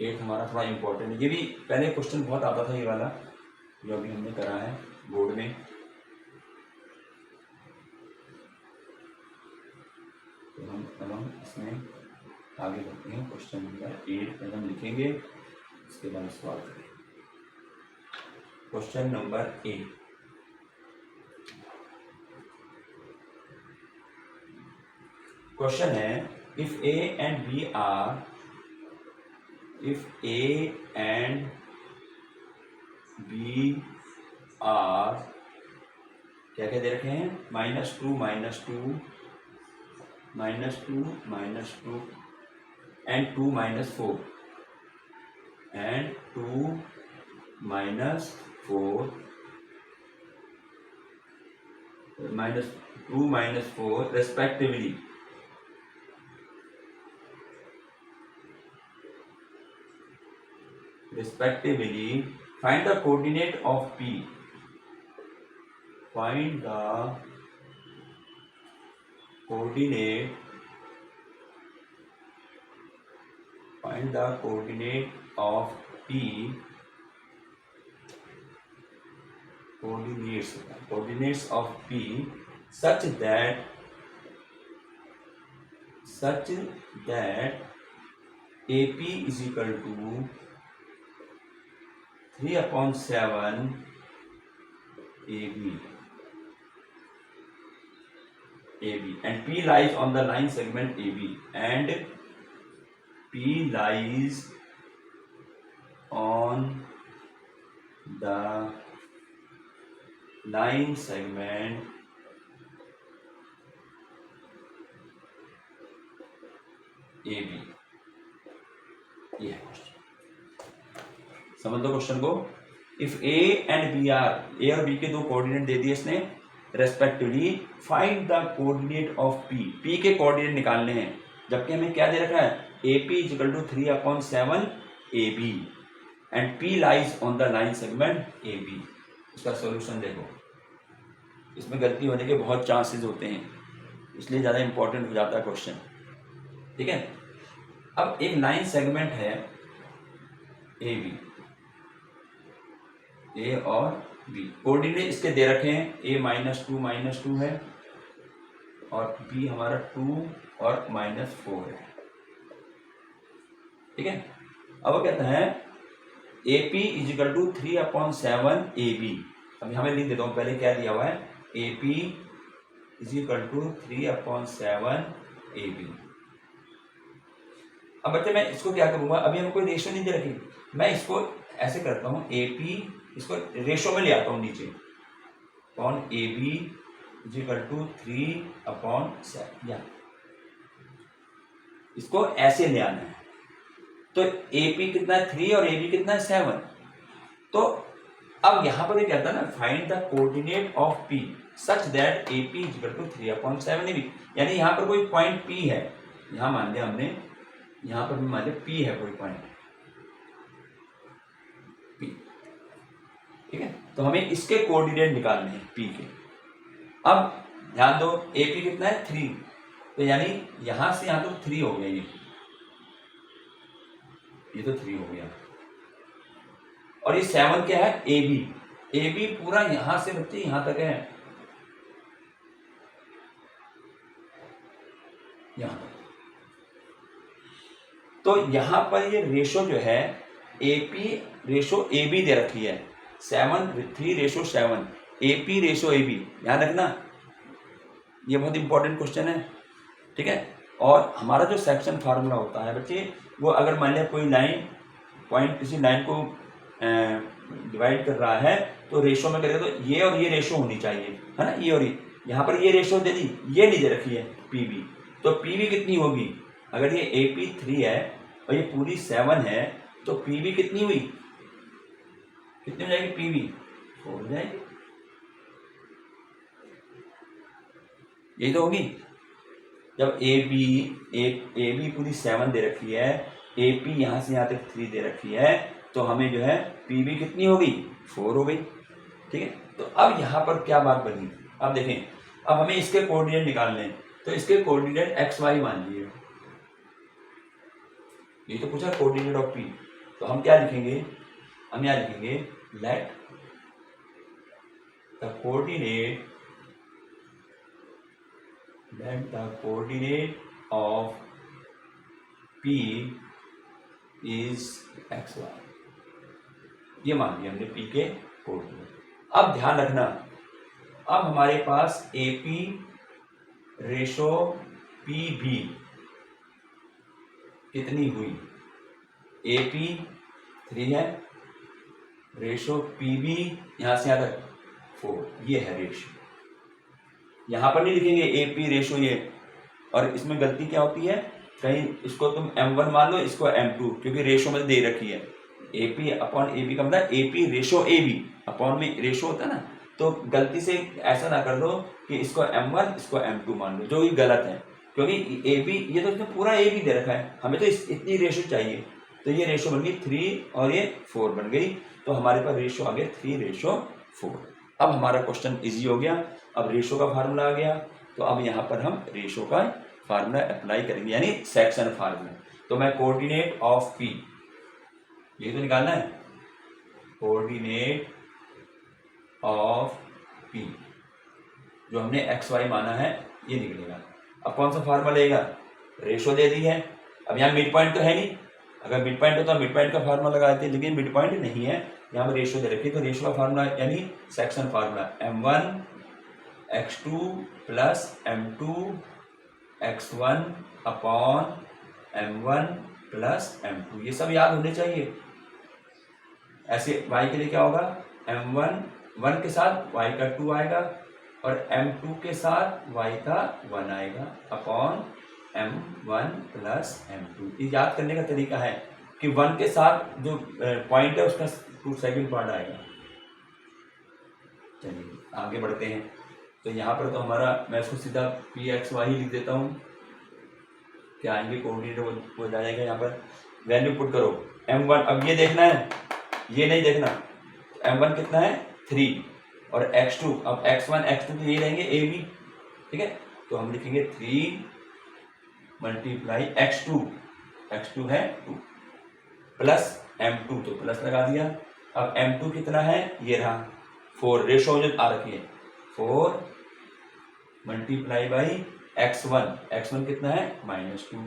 8 हमारा थोड़ा इंपॉर्टेंट है, ये भी पहले क्वेश्चन बहुत आता था ये वाला, जो अभी हमने करा है बोर्ड में। तो हम इसमें आगे बढ़ते हैं, क्वेश्चन नंबर 8 में हम लिखेंगे, इसके बाद सवाल करेंगे। क्वेश्चन नंबर 8, क्वेश्चन है, if A and B are, क्या क्या दे रखे हैं, -2 and 2 -4 respectively, find the coordinate of P, find the coordinate find the coordinate of P, coordinates of P such that AP is equal to 3/7 AB and P lies on the line segment AB and P lies on the line segment AB। ये है question, समझ लो question को। If A and B are, A और B के दो coordinate दे दिए इसने respectively, find the coordinate of P, P के कोऑर्डिनेट निकालने हैं, जबकि हमें क्या दे रखा है, AP is equal to 3/7 AB and P lies on the line segment AB। इसका सॉल्यूशन देखो, इसमें गलती होने के बहुत चांसेस होते हैं, इसलिए ज़्यादा इंपॉर्टेंट हो जाता है क्वेश्चन, ठीक है। अब एक लाइन सेगमेंट है AB, A और B, कोऑर्डिनेट इसके दे रखे हैं, A -2 है और B हमारा 2 और -4 है, ठीक है। अब वो कहता है AP is equal to 3/7 AB। अभी हमें लिख देता हूँ, पहले क्या दिया हुआ है, AP is equal to 3/7 AB। अब बच्चे मैं इसको क्या करूंगा, अभी हमें कोई रेशो नहीं दे रखी, मैं इसको ऐसे करता हूँ, AP इसको रेशो में ले आता हूँ नीचे, upon AB is equal to 3/7, या इसको ऐसे ले आना है। तो AP कितना है 3 और AB कितना है 7। तो अब यहां पर ये कहता है ना, find the coordinate of P such that AP is equal to 3/7 AB, यानी यहाँ पर कोई पॉइंट P है, यहाँ मान लिया हमने, यहाँ पर भी मान लिया P है कोई पॉइंट P, ठीक है। तो हमें इसके कोऑर्डिनेट निकालने हैं P के। अब ध्यान दो, AP कितना है 3, तो यानी यहां से यहां तो 3 हो गया, ये तो 3 हो गया, और ये 7 क्या है AB पूरा यहां से बच्चे यहां तक है, यहां तक। तो यहां पर ये रेशो जो है AP रेशो AB दे रखी है, 3/7 AP रेशो AB, ध्यान रखना, ये बहुत इंपॉर्टेंट क्वेश्चन है, ठीक है। और हमारा जो सेक्शन फार्मूला होता है बच्चे, वो अगर मान लिया कोई लाइन पॉइंट किसी लाइन को डिवाइड कर रहा है तो रेशो में करेगा, तो ये और ये रेशो होनी चाहिए, है ना, ये और ये, यहाँ पर ये रेशो दे दी, ये नहीं दे रखी है PB, तो PB कितनी होगी, अगर ये AP 3 है और ये पूरी 7 है, तो PB कितनी हुई, कितनी हो जाएगी, PB 4 हो जाएगी, यही तो होगी। जब AB पूरी 7 दे रखी है, AP यहाँ से यहाँ तक 3 दे रखी है, तो हमें जो है PB कितनी होगी, 4 हो गई, ठीक है। तो अब यहाँ पर क्या बात बनी, अब देखें, अब हमें इसके कोऑर्डिनेट निकालने हैं, तो इसके कोऑर्डिनेट XY मान लिए, ये तो पूछा कोऑर्डिनेट ऑफ P, तो हम क्या लिखेंगे, हम यहाँ लिखेंगे late the coordinate of P is XY, ये मान लिया हमने P के कोऑर्डिनेट। अब ध्यान रखना, अब हमारे पास AP रेशो PB कितनी हुई, AP 3 है, रेशो PB यहाँ से यहाँ तक 4, ये है रेशो। यहाँ पर नहीं लिखेंगे AP रेशो ये, और इसमें गलती क्या होती है, कहीं इसको तुम M1 मान लो, इसको M2, क्योंकि रेशो में दे रखी है, AP अपॉन AB का मतलब AP रेशो AB, अपॉन में रेशो होता है ना, तो गलती से ऐसा ना कर दो कि इसको M1 इसको M2 मान लो, जो कि गलत है, क्योंकि AB ये तो इसमें पूरा AB दे रखा है, हमें तो इतनी रेशो चाहिए, तो ये रेशो बन गई 3 और ये 4 बन गई, तो हमारे पास रेशो आ गया 3/4। अब हमारा क्वेश्चन इजी हो गया, अब रेशो का फार्मूला आ गया, तो अब यहाँ पर हम रेशो का फार्मूला अप्लाई करेंगे, यानी सेक्शन फार्मूला। तो मैं कोऑर्डिनेट ऑफ पी, ये तो निकालना है, कोऑर्डिनेट ऑफ पी जो हमने एक्स वाई माना है ये निकलेगा। अब कौन सा फार्मूला लेगा, रेशो दे दी है, अब यहाँ मिड पॉइंट तो है नहीं, अगर मिड पॉइंट होता तो मिड पॉइंट का फार्मूला लगा देते, लेकिन मिड पॉइंट नहीं है, यहाँ पर रेशो दे रखी, तो रेशो का फार्मूला यानी section formula m1 x2 plus m2 x1 upon m1 plus m2, ये सब याद होने चाहिए। ऐसे y के लिए क्या होगा, m1 1 के साथ y का 2 आएगा और m2 के साथ y का 1 आएगा अपॉन m1 प्लस m2। ये याद करने का तरीका है कि 1 के साथ जो पॉइंट है उसका 2 सेकंड पार्ट आएगा। चलिए आगे बढ़ते हैं। तो यहाँ पर तो हमारा, मैं इसको सीधा पी एक्स वाई लिख देता हूँ, क्या आएंगे कोऑर्डिनेट हो जाएगा, यहाँ पर वैल्यू पुट करो m1। अब ये देखना है, ये नहीं देखना, m1 कितना है 3 और x2, अब x1 x2 तो ये रहेंगे a b, ठीक है, तो हम लिखेंगे 3 मल्टीप्लाई x2 है 2 प्लस m2, तो प्लस लगा दिया। अब m2 कितना है, ये रहा 4, रेशो जो आ रखी है 4 मल्टीप्लाई बाई x1 कितना है -2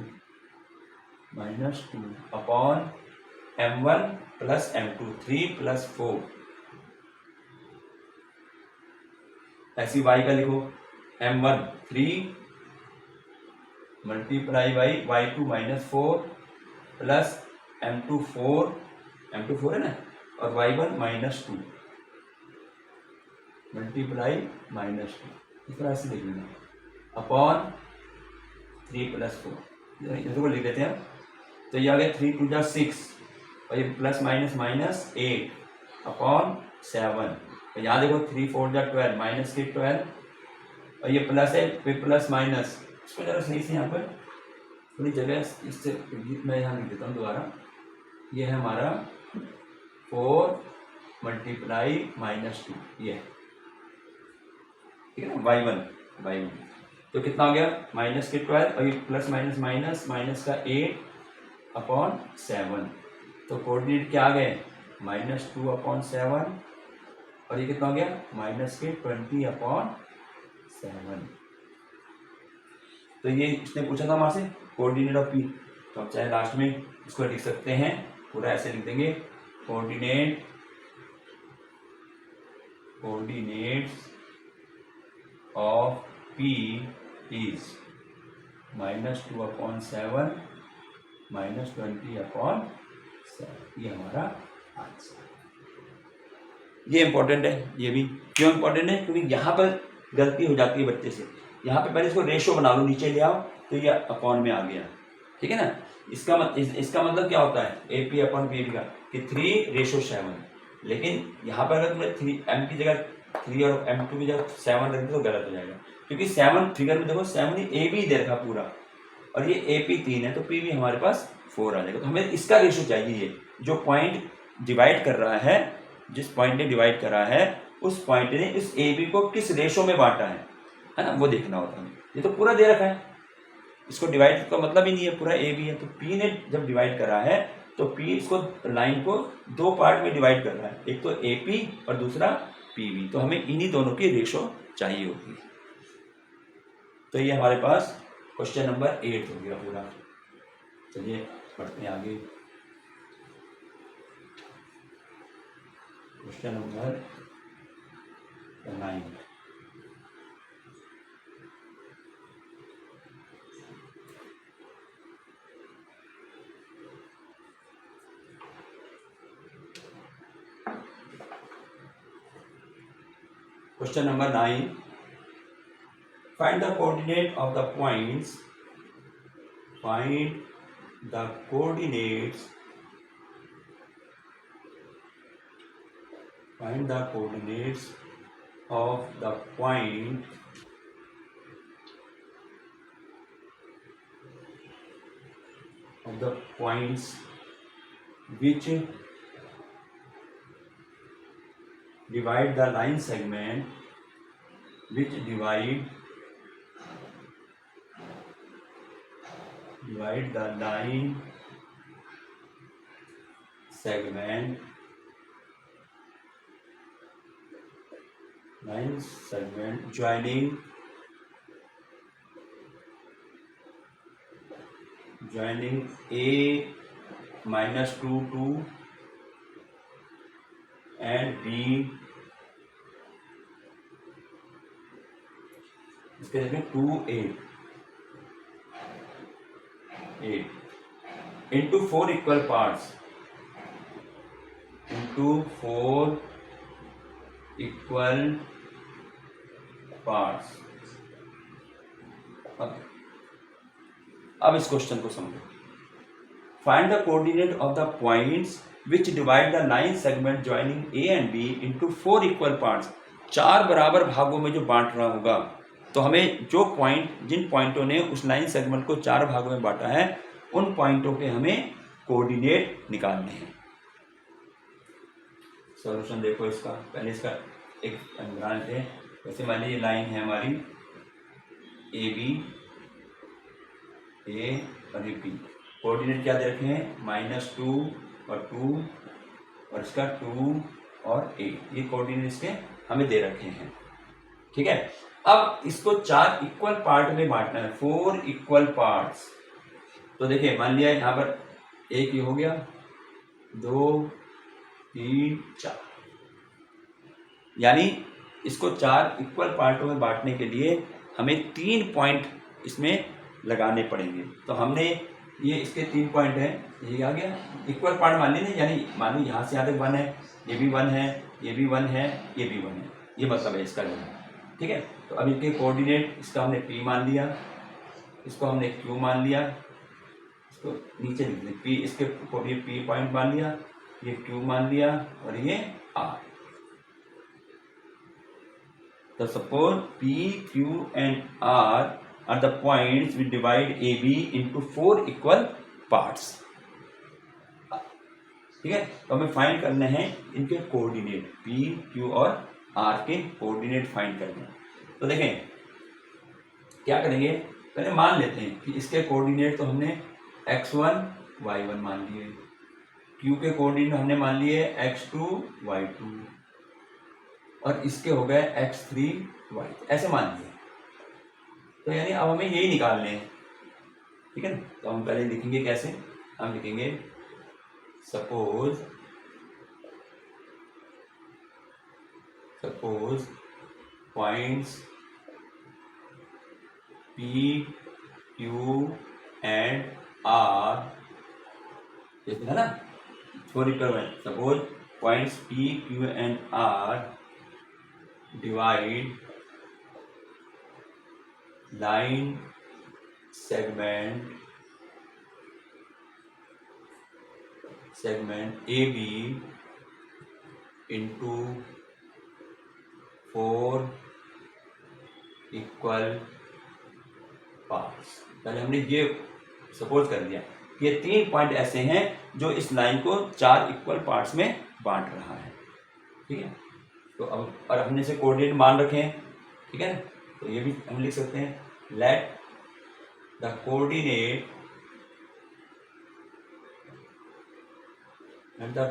upon m1 plus m2 3 plus 4, ऐसी y का लिखो m1 3 multiply by y2 -4 plus m2 4 है ना, और y1 -2 मल्टीप्लाई -2, इस तरह से लिख लेना अपॉन 3 प्लस 4, इसको लिख देते हैं। तो ये आ गया 3 2 जा 6 और ये प्लस माइनस माइनस 8 अपॉन 7, तो यहाँ देखो 3 4 जा 12 माइनस के 12 और ये प्लस है, फिर प्लस माइनस, इसको जरा सही से यहाँ पर थोड़ी जगह इससे मैं यहाँ लिख देता हूँ दोबारा। ये है हमारा 4 मल्टीप्लाई -2, ये ठीक है ना, y1 तो कितना हो गया माइनस के 12 और ये प्लस माइनस माइनस माइनस का 8 अपॉन 7, तो कोऑर्डिनेट क्या आ गए -2 अपॉन 7 और ये कितना हो गया माइनस के 20 अपॉन 7। तो ये इसने पूछा था वहाँ से कोऑर्डिनेट ऑफ पी, तो आप चाहे लास्ट में इसको लिख सकते हैं, पूरा ऐसे लिख देंगे coordinates of P is -2 upon 7 -20 upon 7, ये हमारा आंसर। ये इंपॉर्टेंट है, ये भी क्यों इंपॉर्टेंट है, क्योंकि यहाँ पर गलती हो जाती है बच्चे से, यहाँ पे पहले इसको रेशो बना लो, नीचे ले आओ तो ये अपॉन में आ गया, ठीक है ना। इसका मतलब क्या होता है ए पी अपॉन पी का कि 3:7, लेकिन यहाँ पर अगर तुमने 3 m की जगह 3 और m2 की जगह 7 रख दो तो गलत हो जाएगा, क्योंकि 7 फिगर में देखो 7 ए बी दे रखा पूरा और ये ए पी 3 है, तो पी भी हमारे पास 4 आ जाएगा। तो हमें इसका रेशो चाहिए, जो पॉइंट डिवाइड कर रहा है, जिस पॉइंट ने डिवाइड करा है उस पॉइंट ने इस ए बी को किस रेशो में बांटा है ना, वो देखना होता है। ये तो पूरा दे रखा है, इसको डिवाइड का मतलब ही नहीं है, पूरा ए बी है, तो पी ने जब डिवाइड करा है तो पी इसको लाइन को 2 पार्ट में डिवाइड कर रहा है, एक तो ए पी और दूसरा पी बी, तो हमें इन्हीं दोनों की रेशो चाहिए होगी। तो ये हमारे पास क्वेश्चन नंबर 8 हो गया पूरा। चलिए पढ़ते हैं आगे, question number 9। Question number 9. Find the coordinate of the points. Find the coordinates. Find the coordinates of the point of the points which divide the line segment, which divide divide the line segment joining A minus 2 and B इसके देखें 2 8 into 4 equal parts अब इस question को समझो। Find the coordinate of the points which divide the line segment joining A and B into 4 equal parts. 4 बराबर भागों में जो बांट रहा होगा, तो हमें जिन पॉइंटों ने उस लाइन सेगमेंट को 4 भागों में बांटा है, उन पॉइंटों के हमें कोऑर्डिनेट निकालने हैं। सॉल्यूशन देखो इसका, पहले इसका एक बना लेते हैं। वैसे मान लीजिए लाइन है हमारी ए बी, ए और बी। कोऑर्डिनेट क्या दे रखे हैं? -2 और 2 और इसका 2 और 8। ये कोऑर्डिनेट इसके हमें दे रखे हैं। ठीक है, अब इसको 4 इक्वल पार्ट में बांटना है, 4 इक्वल पार्ट्स। तो देखिए मान लिया यहाँ पर एक ये हो गया, 2 3 4, यानी इसको 4 इक्वल पार्टों में बांटने के लिए हमें 3 पॉइंट इसमें लगाने पड़ेंगे। तो हमने ये इसके 3 पॉइंट हैं, ये आ गया इक्वल पार्ट मान लीजिए, यानी मान लो यहाँ से यहाँ तक 1 है, ये भी 1 है, ये भी 1 है, ये भी 1 है, ये मतलब है इसका लेना। ठीक है, तो अब इनके कोऑर्डिनेट, इसका हमने P मान लिया, इसको हमने Q मान लिया, इसको नीचे लिख दिया P, इसके कोऑर्डिनेट P पॉइंट मान लिया, ये Q मान लिया और ये R। तो suppose P, Q and R are the points which divide AB into 4 equal parts। ठीक है, तो हमें फाइंड करने हैं इनके कोऑर्डिनेट, P, Q और R के कोऑर्डिनेट फाइंड करने हैं। तो देखें क्या करेंगे, पहले मान लेते हैं कि इसके कोऑर्डिनेट तो हमने x1 y1 मान लिए, Q के कोऑर्डिनेट हमने मान लिए x2 y2 और इसके हो गए x3 y, ऐसे मान लिए। तो यानी अब हमें यही निकालने हैं। ठीक है, तो हम पहले लिखेंगे कैसे, हम लिखेंगे suppose points P, Q and R, जैसे है ना, sorry suppose points P, Q and R divide line segment AB into 4 equal parts. पहले हमने ये सपोज कर लिया कि ये 3 पॉइंट ऐसे हैं जो इस लाइन को 4 इक्वल पार्ट्स में बांट रहा है। ठीक है, तो अब और हमने इसे कोऑर्डिनेट मान रखे हैं। ठीक है, तो ये भी हम लिख सकते हैं, let the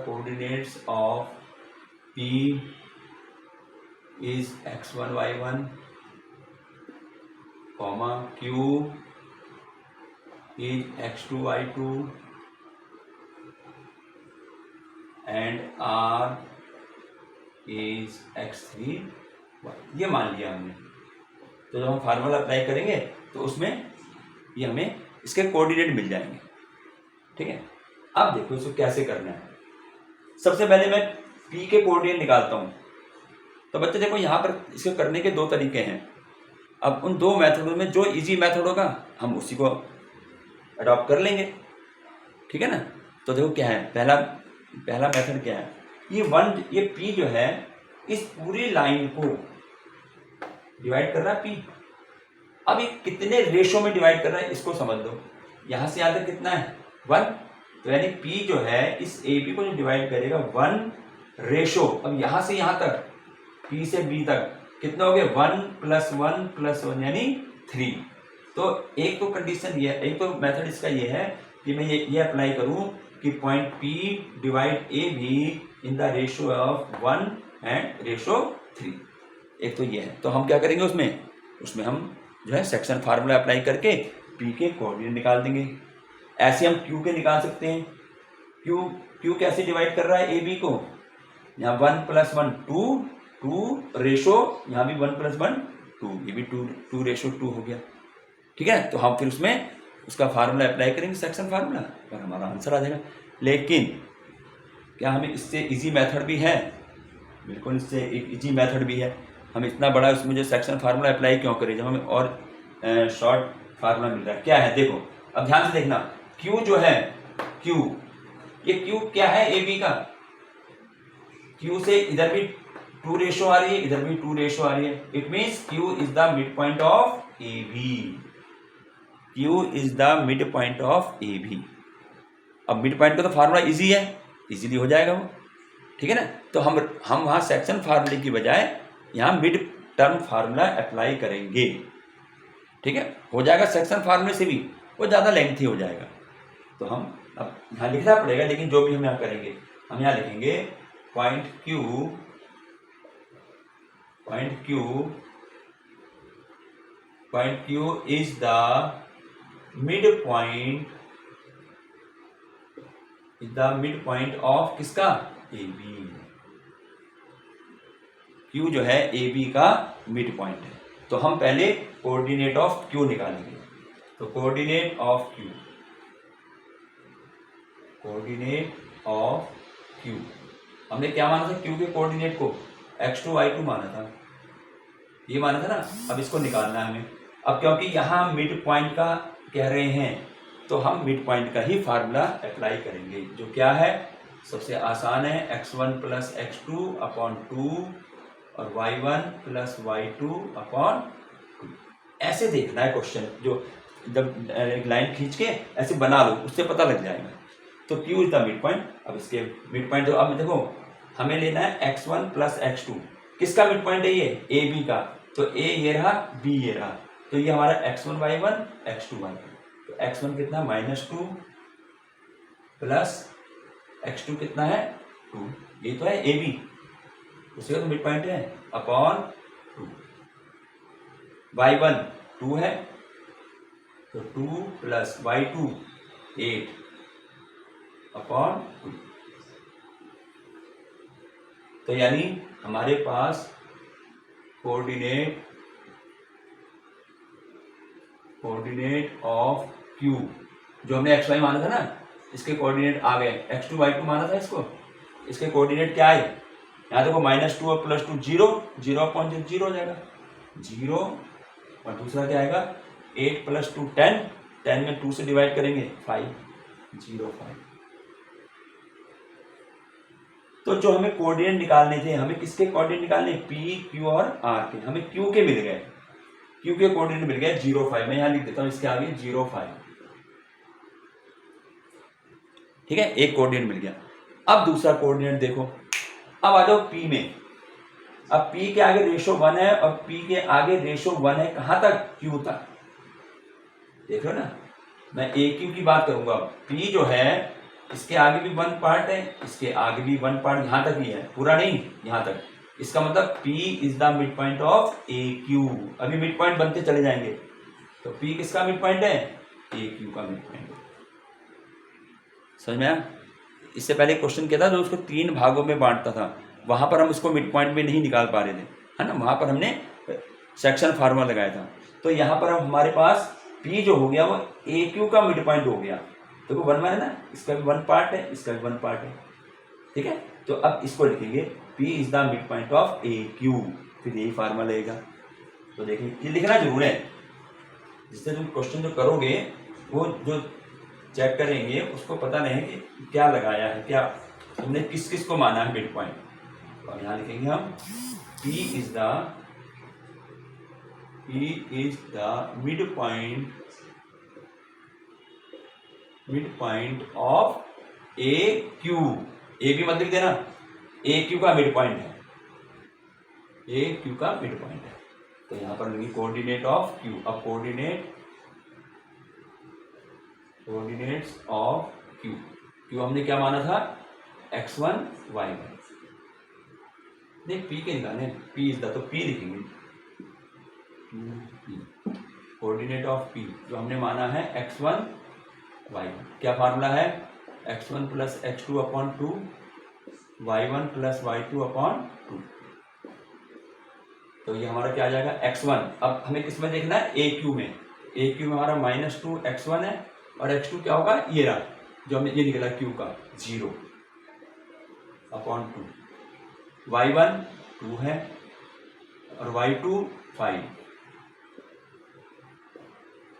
coordinates of P is x1 y1, Q is x2 y2 and R is x3 y। ये मान लिया हमने। तो जब हम फार्मूला अप्लाई करेंगे तो उसमें ये हमें इसके कोऑर्डिनेट मिल जाएंगे। ठीक है, अब देखो इसको कैसे करना है। सबसे पहले मैं P के कोऑर्डिनेट निकालता हूँ। तो बच्चे देखो यहाँ पर इसको करने के 2 तरीके हैं। अब उन 2 मेथडों में जो इजी मेथड होगा हम उसी को अडॉप्ट कर लेंगे। ठीक है ना, तो देखो क्या है, पहला मेथड क्या है, ये P जो है इस पूरी लाइन को डिवाइड कर रहा है P। अब ये कितने रेशो में डिवाइड कर रहा है इसको समझ लो। यहाँ से यहाँ तक कितना है 1, तो यानी P जो है इस AB को जो डिवाइड करेगा 1 रेशो। अब यहाँ से यहाँ तक P से B तक कितना हो गया 1 + 1 + 1 यानी 3। तो एक तो कंडीशन ये, एक तो मेथड इसका ये है कि मैं ये अप्लाई करूं कि पॉइंट पी डिवाइड ए भी in the ratio of 1 and ratio 3। एक तो ये है, तो हम क्या करेंगे उसमें हम जो है सेक्शन फार्मूला अप्लाई करके पी के कोऑर्डिनेट निकाल देंगे। ऐसे हम क्यू के निकाल सकते हैं। क्यू कैसे डिवाइड कर रहा है ए बी को, यहाँ 1 + 1 2 रेशो, यहाँ भी 1 + 1 2, ये भी 2 रेशो 2 हो गया। ठीक है, तो हम फिर उसमें उसका फार्मूला अप्लाई करेंगे सेक्शन फार्मूला और हमारा आंसर आ जाएगा। लेकिन क्या हमें इससे इजी मेथड भी है? बिल्कुल, इससे एक इजी मेथड भी है। हम इतना बड़ा उसमें जो सेक्शन फार्मूला अप्लाई क्यों करें जब हमें और शॉर्ट फार्मूला मिल रहा है? क्या है देखो, अब ध्यान से देखना। क्यू जो है, ये क्यू क्या है ए बी का? क्यू से इधर भी 2 रेशो आ रही है, इधर भी 2 रेशो आ रही है। It means Q is the mid point of A B. Q is the mid point of A B. अब मिड पॉइंट का तो फार्मूला इजी है, इजीली हो जाएगा वो। ठीक है ना, तो हम वहां सेक्शन फार्मूले की बजाय यहाँ मिड टर्म फार्मूला अप्लाई करेंगे। ठीक है, हो जाएगा सेक्शन फार्मूले से भी, वो ज़्यादा लेंथी हो जाएगा। तो हम अब यहाँ लिखना पड़ेगा, लेकिन जो भी हम यहाँ करेंगे, हम यहाँ लिखेंगे point Q is the mid point of किसका? A B. क्यू जो है ए बी का मिड पॉइंट है। तो हम पहले कोऑर्डिनेट ऑफ क्यू निकालेंगे। तो कोऑर्डिनेट ऑफ क्यू हमने क्या माना था? क्यू के कोऑर्डिनेट को x2 y2 माना था, ये माना था ना। अब इसको निकालना है हमें। अब क्योंकि यहाँ मिड पॉइंट का कह रहे हैं, तो हम मिड पॉइंट का ही फार्मूला अप्लाई करेंगे, जो क्या है? सबसे आसान है, x1 + x2/2 और y1 + y2/2। ऐसे देखना है क्वेश्चन, जो जब एक लाइन खींच के ऐसे बना लो, उससे पता लग जाएगा। तो Q is the mid point. अब इसके मिड पॉइंट, तो अब देखो हमें लेना है x1 + x2। किसका मिड पॉइंट है? ये ए बी का। तो A ये रहा, B ये रहा, तो ये हमारा x1 y1 x2 y2। तो x1 कितना? -2 प्लस x2 कितना है? 2। ये तो है ए बी, उसी का तो मिड पॉइंट है, अपॉन 2। y1 2 है, तो 2 + y2 8 अपॉन 2। तो यानी हमारे पास कोऑर्डिनेट ऑफ क्यू, जो हमने एक्स वाई माना था ना, इसके कोऑर्डिनेट आ गए। x2 y2 माना था इसको, इसके कोऑर्डिनेट क्या है? यहाँ देखो -2 और +2 0, 0/0 हो जाएगा 0, और दूसरा क्या आएगा? 8 + 2 10, 10 में 2 से डिवाइड करेंगे 5, 0 5। तो जो हमें कोऑर्डिनेट निकालने थे, हमें किसके कोऑर्डिनेट निकालने? P, Q और R के। हमें Q के मिल गए, Q के कोऑर्डिनेट मिल गए 0 5। मैं यहाँ लिख देता हूँ इसके आगे 0 5। ठीक है, एक कोऑर्डिनेट मिल गया। अब दूसरा कोऑर्डिनेट देखो, अब आ जाओ P में। अब P के आगे रेशो 1 है और P के आगे रेशो 1 है, कहां तक? Q तक। देख लो ना, मैं AQ की बात करूंगा। P जो है, इसके आगे भी 1 पार्ट है, इसके आगे भी 1 पार्ट, यहां तक ही है, पूरा नहीं, यहां तक। इसका मतलब P is the mid point of AQ। अभी मिड पॉइंट बनते चले जाएंगे। तो P किसका मिड पॉइंट है? AQ का मिड पॉइंट। समझ में आया? इससे पहले क्वेश्चन क्या था, जो उसको 3 भागों में बांटता था, वहां पर हम उसको मिड पॉइंट में नहीं निकाल पा रहे थे, है ना। वहां पर हमने सेक्शन फार्मूला लगाया था। तो यहाँ पर हमारे पास P जो हो गया वो AQ का मिड पॉइंट हो गया। तो वो 1 है ना, इसका भी 1 पार्ट है, इसका भी 1 पार्ट है। ठीक है, तो अब इसको लिखेंगे P is the mid point of AQ, फिर यही फार्मूला लगेगा। तो देखिए, ये लिखना जरूर है, जिससे तुम क्वेश्चन जो करोगे, वो जो चेक करेंगे उसको पता नहीं कि क्या लगाया है, क्या तुमने किस किस को माना है मिड पॉइंट। तो यहाँ लिखेंगे हम P is the mid point of AQ। ए भी मत लिख देना, AQ का मिड पॉइंट है, AQ का मिड पॉइंट है। तो यहाँ पर लगी कोऑर्डिनेट ऑफ Q। अब coordinate coordinates of Q. Q हमने क्या माना था, x1 y1। नहीं पी के निकालने, पी इज द, तो पी लिखेंगे, कोऑर्डिनेट ऑफ पी जो हमने माना है x1 y1। क्या फार्मूला है, x1 plus x2 upon 2, y1 plus y2 upon 2। तो ये हमारा क्या आ जाएगा x1। अब हमें किसमें देखना है, ए क्यू में। ए क्यू में हमारा -2 x1 है और x2 क्या होगा, ये रहा जो हमने ये निकला क्यू का 0 अपॉन 2, y1 2 है और y2 5।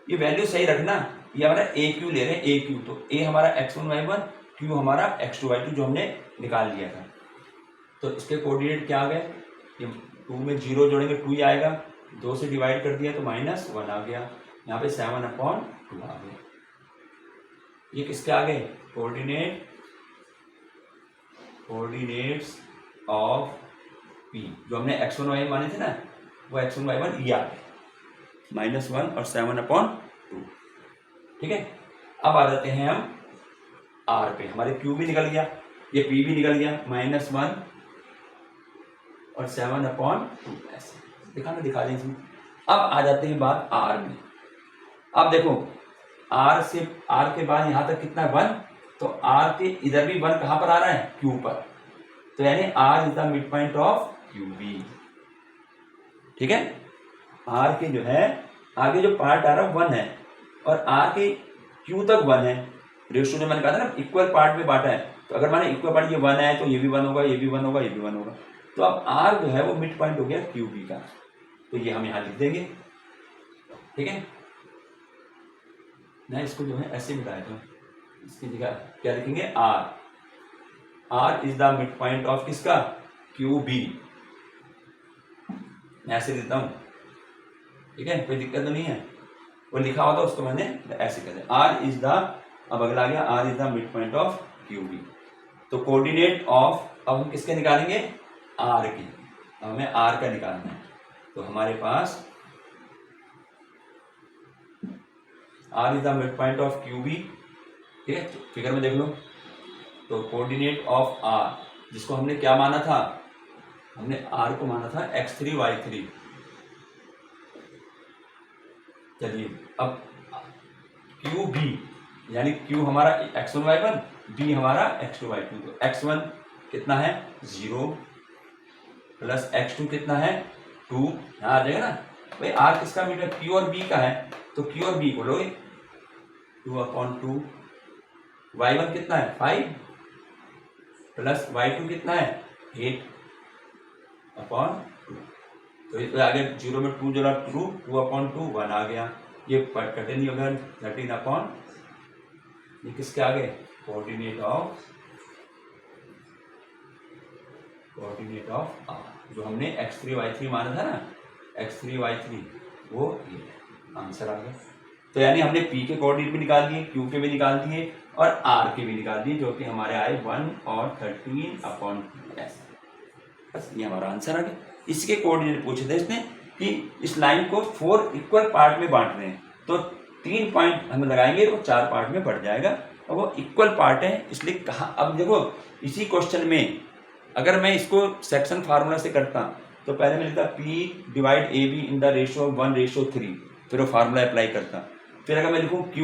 ये वैल्यू सही रखना, ये हमारा ए क्यू ले रहे हैं, ए क्यू, तो ए हमारा x1 y1, क्यू हमारा x2 y2 जो हमने निकाल लिया था। तो इसके कोऑर्डिनेट क्या आ गए, ये 2 में 0 जोड़ेंगे 2 ही आएगा, 2 से डिवाइड कर दिया तो -1 आ गया, यहाँ पे 7/2 आ गया। ये किसके आ गए, कोऑर्डिनेट्स ऑफ पी जो हमने x1 y1 माने थे ना, वो x1 y1 ये आ गए, -1 और 7/2। ठीक है, अब आ जाते हैं हम r पे। हमारे q भी निकल गया, ये p भी निकल गया, -1 और 7/2 ऐसे दिखा दें इसमें। अब आ जाते हैं बात r में। अब देखो r से, r के बाद यहाँ तक कितना 1, तो r के इधर भी 1 कहाँ पर आ रहा है, q पर, तो यानी r is the mid point of qb। ठीक है, r के जो है आगे जो पार्ट आ रहा है 1 है और r के q तक 1 है। रेशियो जो मैंने कहा था ना, इक्वल पार्ट में बांटा है, तो अगर मैंने इक्वल पार्ट ये 1 है तो ये भी 1 होगा, ये भी 1 होगा, ये भी 1 होगा। तो अब r जो है वो मिड पॉइंट हो गया qb का, तो ये हम यहाँ लिख देंगे। ठीक है, मैं इसको जो है ऐसे बताया था, इसकी जगह क्या लिखेंगे, r is the mid point of किसका, qb। मैं ऐसे देता हूँ, ठीक है, कोई दिक्कत तो नहीं है, वो लिखा होता उसको मैंने ऐसे कर दिया, r इज द, अब अगला आ गया r is the mid point of qb। तो कोऑर्डिनेट ऑफ, अब हम किसके निकालेंगे, r की, अब हमें r का निकालना है। तो हमारे पास r is the mid point of qb। ठीक है, फिगर में देख लो, तो कोऑर्डिनेट ऑफ r जिसको हमने क्या माना था, हमने r को माना था x3 y3। चलिए अब QB यानी Q हमारा x1 y1, B हमारा x2 y2। तो x1 कितना है 0 प्लस x2 कितना है 2, यहाँ आ जाएगा ना भाई। R किसका मीटर, Q और B का है, तो Q और B को लोगे 2/2। y1 कितना है 5 प्लस y2 कितना है 8/2। तो इसमें आगे 0 में 2 जोड़ा 2/2 1 आ गया, ये कटे नहीं होगा 13/, ये किसके आगे, कोऑर्डिनेट ऑफ r जो हमने x3 y3 माना था ना, x3 y3, वो ये आंसर आ गया। तो यानी हमने p के कोऑर्डिनेट भी निकाल दिए, q के भी निकाल दिए और r के भी निकाल दिए, जो कि हमारे आए 1 और 13/2। बस ये हमारा आंसर आ गया। इसके कोऑर्डिनेट पूछे थे इसने कि इस लाइन को 4 इक्वल पार्ट में बांट रहे हैं, तो 3 पॉइंट हम लगाएंगे वो 4 पार्ट में बढ़ जाएगा, और वो इक्वल पार्ट है इसलिए कहा। अब देखो इसी क्वेश्चन में अगर मैं इसको सेक्शन फार्मूला से करता, तो पहले मैं लिखता P divide AB in the ratio 1:3, फिर वो फार्मूला अप्लाई करता। फिर अगर मैं लिखूँ Q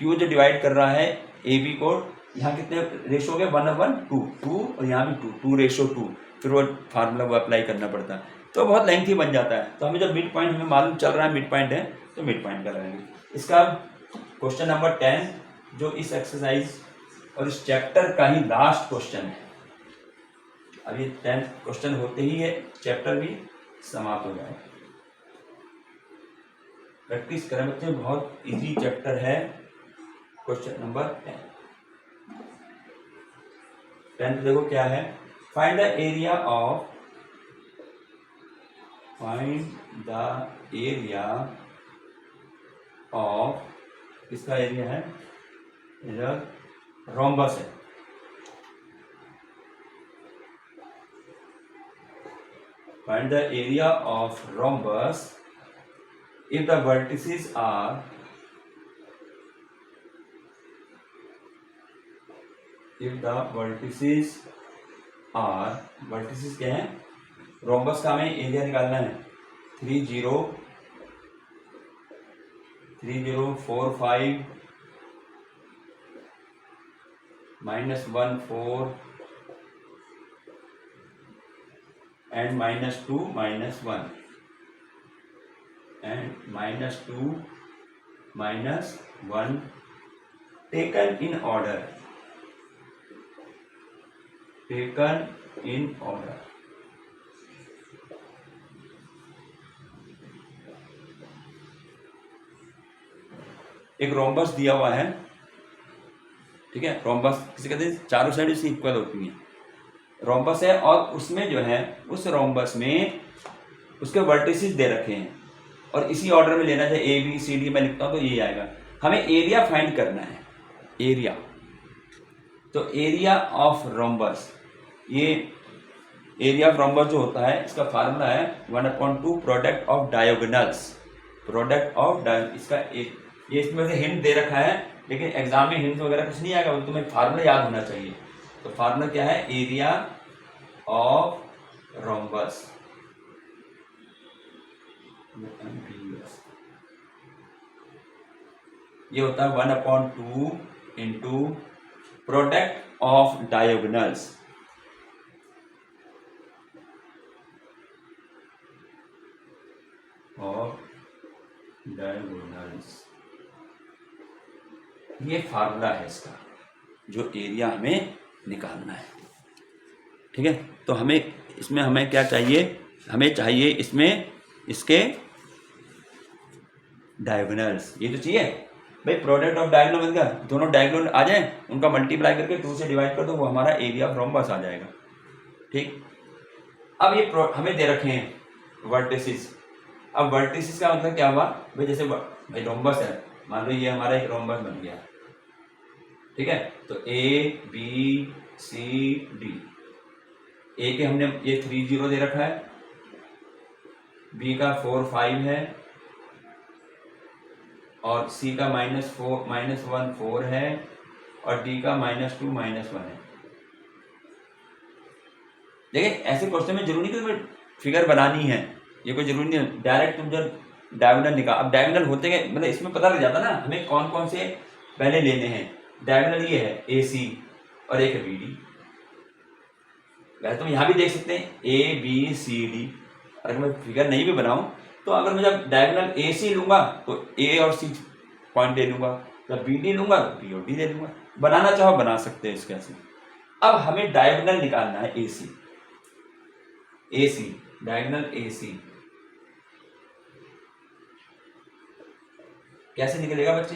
जो डिवाइड कर रहा है AB को, यहाँ कितने रेशियो हो गए 1/2 और यहाँ भी 2:2, फिर वो फार्मूला वो अप्लाई करना पड़ता है, तो बहुत लेंथी बन जाता है। तो हमें जब मिड पॉइंट हमें मालूम चल रहा है मिड पॉइंट है, तो मिड पॉइंट का लगाएंगे। इसका क्वेश्चन नंबर 10 जो इस एक्सरसाइज और इस चैप्टर का ही लास्ट क्वेश्चन है। अब ये 10 क्वेश्चन होते ही है चैप्टर भी समाप्त हो जाएगा। प्रैक्टिस करें बच्चे, बहुत इजी चैप्टर है। क्वेश्चन नंबर 10 देखो क्या है, फाइंड द एरिया ऑफ किसका एरिया है, इधर रोम्बस है। Find the area of rhombus if the vertices are if the vertices are, vertices क्या है, रोम्बस का हमें एरिया निकालना है 3 0 3 0 4 5 -1 4 and -2 -1 and -2 -1 taken in order, taken in order. एक रोम्बस दिया हुआ है, ठीक है, रोम्बस किसे कहते हैं, चारों साइड इसकी इक्वल होती है, रोम्बस है और उसमें जो है उस रोम्बस में उसके वर्टिसेस दे रखे हैं और इसी ऑर्डर में लेना चाहिए, ए बी सी डी मैं लिखता हूँ तो ये आएगा। हमें एरिया फाइंड करना है, एरिया, तो एरिया ऑफ रोम्बस, ये एरिया ऑफ रोम्बस जो होता है इसका फार्मूला है 1/2 product of diagonals, product of इसका ये इसमें से हिंट दे रखा है लेकिन एग्जाम में हिंट वगैरह कुछ नहीं आएगा, वो तुम्हें फार्मूला याद होना चाहिए। तो फार्मूला क्या है, एरिया ऑफ रोम्बस, ये होता है 1/2 इंटू प्रोडक्ट ऑफ डायगोनल्स, ये फार्मूला है इसका जो एरिया हमें निकालना है, ठीक है। तो हमें इसमें हमें क्या चाहिए, हमें चाहिए इसमें इसके डायगोनल्स, ये तो चाहिए भाई, प्रोडक्ट ऑफ डायगोनल बन गया, दोनों डायगोनल आ जाए उनका मल्टीप्लाई करके 2 से डिवाइड कर दो, वो हमारा एरिया ऑफ रोम्बस आ जाएगा, ठीक। अब ये हमें दे रखे हैं वर्टिसेस, अब वर्टिसेस का मतलब क्या हुआ भाई, जैसे भाई रोम्बस है, मान लो ये हमारा एक रोम्बस बन गया, ठीक है, तो ए बी सी डी, ए के हमने ये 3 0 दे रखा है, बी का 4 5 है और सी का -1 4 है और डी का -2 -1 है। देखिए ऐसे क्वेश्चन में जरूरी नहीं कि तुम्हें फिगर बनानी है, ये कोई जरूरी नहीं है, डायरेक्ट तुम जब डायगोनल निकाल, अब डायगोनल होते हैं मतलब इसमें पता लग जाता ना हमें कौन कौन से पहले लेने हैं। डायगोनल ये है ए सी और एक है बी डी, वैसे तुम यहाँ भी देख सकते हैं ए बी सी डी, अगर मैं फिगर नहीं भी बनाऊं तो अगर मैं जब डायगोनल ए सी लूंगा तो ए और सी पॉइंट ले लूंगा, जब बी डी लूंगा तो बी और डी ले लूंगा, बनाना चाहो बना सकते हैं इसके ऐसे। अब हमें डायगोनल निकालना है ए सी, ए सी डायगोनल ए सी कैसे निकलेगा बच्चे,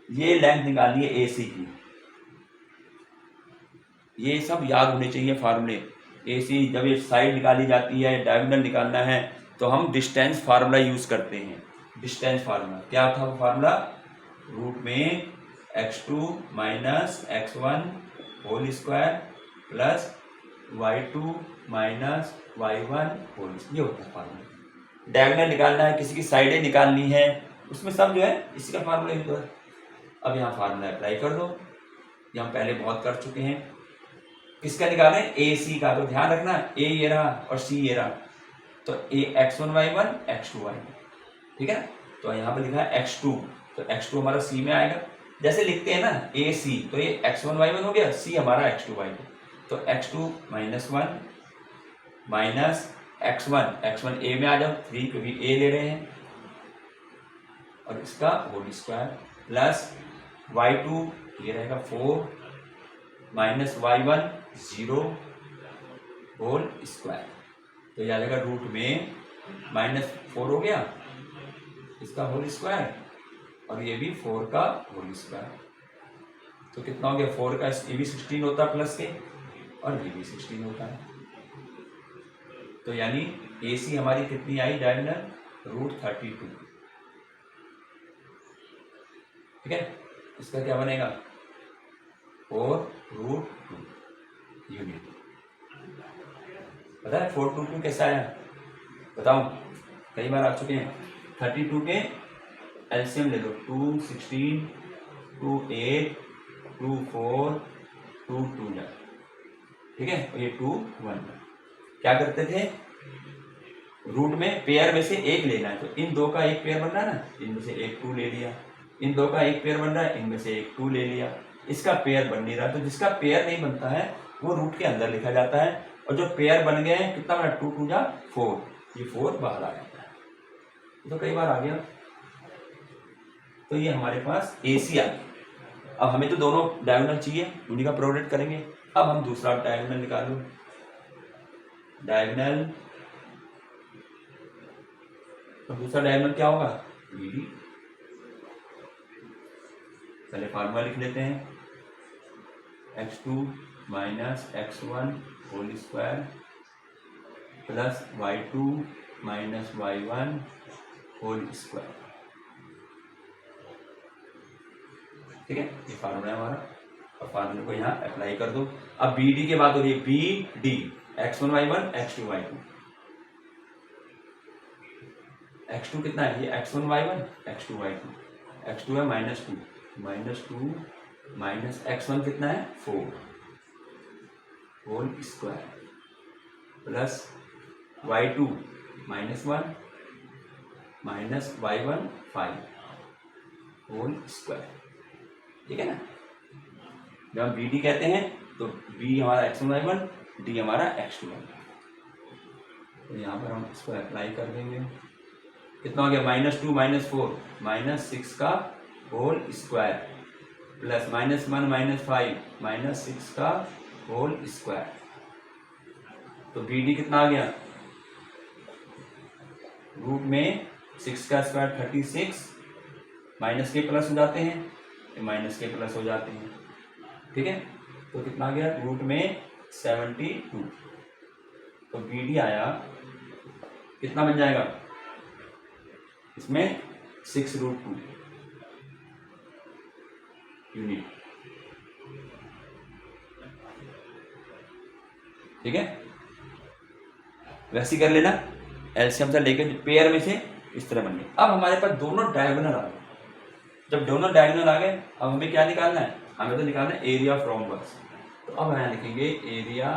ये लेंथ निकालनी है ए सी की, ये सब याद होने चाहिए फार्मूले। ए सी जब ये साइड निकाली जाती है, डायगोनल निकालना है तो हम डिस्टेंस फार्मूला यूज करते हैं। डिस्टेंस फार्मूला क्या था वो फार्मूला, रूट में x2 minus x1 whole square plus y2 minus y1 whole, ये होता है फार्मूला। डायगोनल निकालना है, किसी की साइडें निकालनी है, उसमें सब जो है इसी का फार्मूला यूज है। अब यहाँ फार्मूला अप्लाई कर दो, ये हम पहले बहुत कर चुके हैं। किसका निकालना है, ए सी का, तो ध्यान रखना ए ये रहा और सी ये रहा, तो ए x1 y1 x2 y1, ठीक है। तो यहाँ पे लिखा है x2, तो x2 हमारा सी में आएगा, जैसे लिखते हैं ना ए सी, तो ये x1 y1 हो गया, सी हमारा x2 y2, तो x2 -1 माइनस x1 ए में आ जाओ 3 क्योंकि ए ले रहे हैं और इसका होल स्क्वायर प्लस y2 ये रहेगा 4 माइनस y1 0 होल स्क्वायर, तो यह आ जाएगा रूट में -4 हो गया इसका होल स्क्वायर और ये भी 4 का होल स्क्वायर, तो कितना हो गया 4 का, ये भी 16 होता है प्लस के और ये भी 16 होता है, तो यानी ए सी हमारी कितनी आई डायगोनल, रूट 32, ठीक है। इसका क्या बनेगा 4√2 यूनिट, पता है 4√2 कैसा आया बताऊं, कई बार आ चुके हैं। 32 के एलसीएम ले लो, 2 16 2 8 2 4 2 2 जा, ठीक है, और ये 2 1 क्या करते थे, रूट में पेयर में से एक लेना है, तो इन दो का एक पेयर बन रहा है ना, इनमें से एक 2 ले लिया, इन दो का एक पेयर बन रहा है, इनमें से एक 2 ले लिया, इसका पेयर बन नहीं रहा, तो जिसका पेयर नहीं बनता है वो रूट के अंदर लिखा जाता है, और जो पेयर बन गए हैं कितना बना, 2 2 जा 4, ये 4 बाहर आ जाता है, तो कई बार आ गया। तो ये हमारे पास AC आ गया। अब हमें तो दोनों डायगोनल चाहिए, उन्हीं का प्रोडक्ट करेंगे। अब हम दूसरा डायगोनल निकालो, डायगोनल, तो दूसरा डायगोनल क्या होगा, BD। पहले फार्मूला लिख लेते हैं, x2 minus x1 whole square plus y2 minus y1 whole square, ठीक है, ये फार्मूला है हमारा। और फार्मूले को यहाँ अप्लाई कर दो। अब BD की बात हो रही है, BD x1 y1 x2 y2, x2 कितना है, ये x1 y1 x2 y2, x2 है -2 माइनस x1 कितना है 4 whole square plus y2 -1 minus y1 5 whole square, ठीक है ना। जब हम BD कहते हैं तो B हमारा x1 y1, D हमारा x2 y2, तो यहाँ पर हम इसको अप्लाई कर देंगे, कितना हो गया, -2 -4 -6 का होल स्क्वायर प्लस -1 -5 -6 का होल स्क्वायर, तो BD कितना आ गया, रूट में 6 का स्क्वायर 36, माइनस के प्लस हो जाते हैं, माइनस के प्लस हो जाते हैं, ठीक है, तो कितना आ गया, रूट में 72, तो BD आया, कितना बन जाएगा, इसमें 6√2 यूनिट, ठीक है। वैसे कर लेना, एलसीएम से लेकर पेयर में से इस तरह बन गए। अब हमारे पास दोनों डायगोनल आ गए, जब दोनों डायगोनल आ गए अब हमें क्या निकालना है, हमें तो निकालना है एरिया ऑफ रोम्बस। तो अब यहाँ लिखेंगे area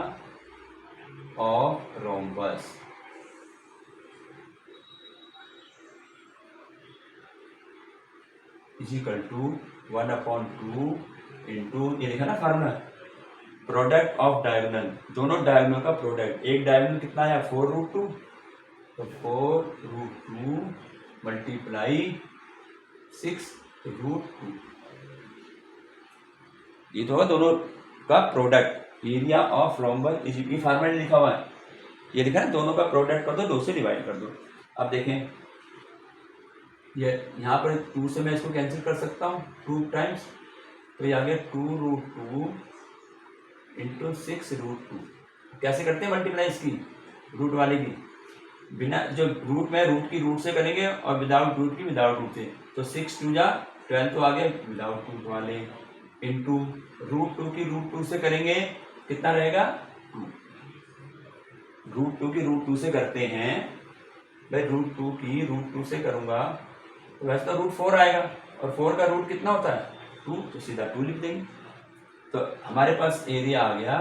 of rhombus is equal to 1/2 into, ये लिखा ना फार्मूला, प्रोडक्ट ऑफ डायगोनल, दोनों डायगोनल का प्रोडक्ट, एक डायगोनल कितना है 4√2, तो 4√2 मल्टीप्लाई 6√2, ये तो है दोनों का product, area of rhombus is, ये फार्मूला लिखा हुआ है, ये लिखा है दोनों का प्रोडक्ट कर दो, 2 से डिवाइड कर दो। अब देखें, ये यहाँ पर 2 से मैं इसको कैंसिल कर सकता हूँ 2 टाइम्स, तो ये आ गया 2√2 इंटू 6√2। कैसे करते हैं मल्टीप्लाई इसकी, रूट वाले की, बिना जो रूट में रूट की रूट से करेंगे और विदाउट रूट की विदाउट रूट से, तो 6 2 जा 12 तो आ गया विदाउट रूट वाले, इंटू √2 की √2 से करेंगे, कितना रहेगा 2, √2 की √2 से करते हैं भाई, √2 की √2 से करूँगा तो वैसे तो √4 आएगा, और 4 का रूट कितना होता है 2, तो सीधा 2 लिख देंगे। तो हमारे पास एरिया आ गया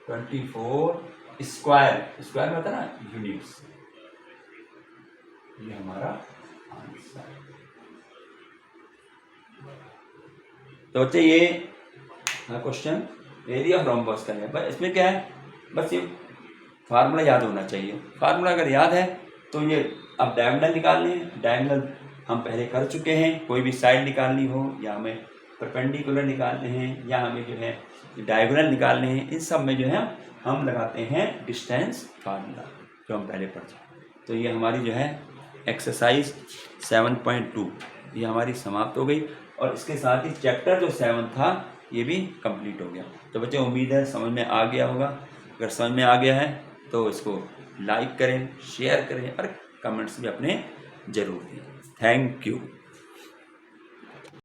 24 स्क्वायर, स्क्वायर में होता है ना यूनिट्स, ये हमारा आंसर। तो बच्चे ये क्वेश्चन एरिया ऑफ रोम्बस का है, बस इसमें क्या है, बस ये फार्मूला याद होना चाहिए। फार्मूला अगर याद है तो ये, अब डायगोनल निकालने हैं, डायगोनल हम पहले कर चुके हैं, कोई भी साइड निकालनी हो या हमें परपेंडिकुलर निकालने हैं या हमें जो है डायगोनल निकालने हैं, इन सब में जो है हम लगाते हैं डिस्टेंस फार्मूला, जो हम पहले पढ़ चुके। तो ये हमारी जो है एक्सरसाइज 7.2 ये हमारी समाप्त हो गई, और इसके साथ ही चैप्टर जो 7 था ये भी कंप्लीट हो गया। तो बच्चे उम्मीद है समझ में आ गया होगा, अगर समझ में आ गया है तो इसको लाइक करें, शेयर करें और कमेंट्स भी अपने ज़रूर दें। Thank you.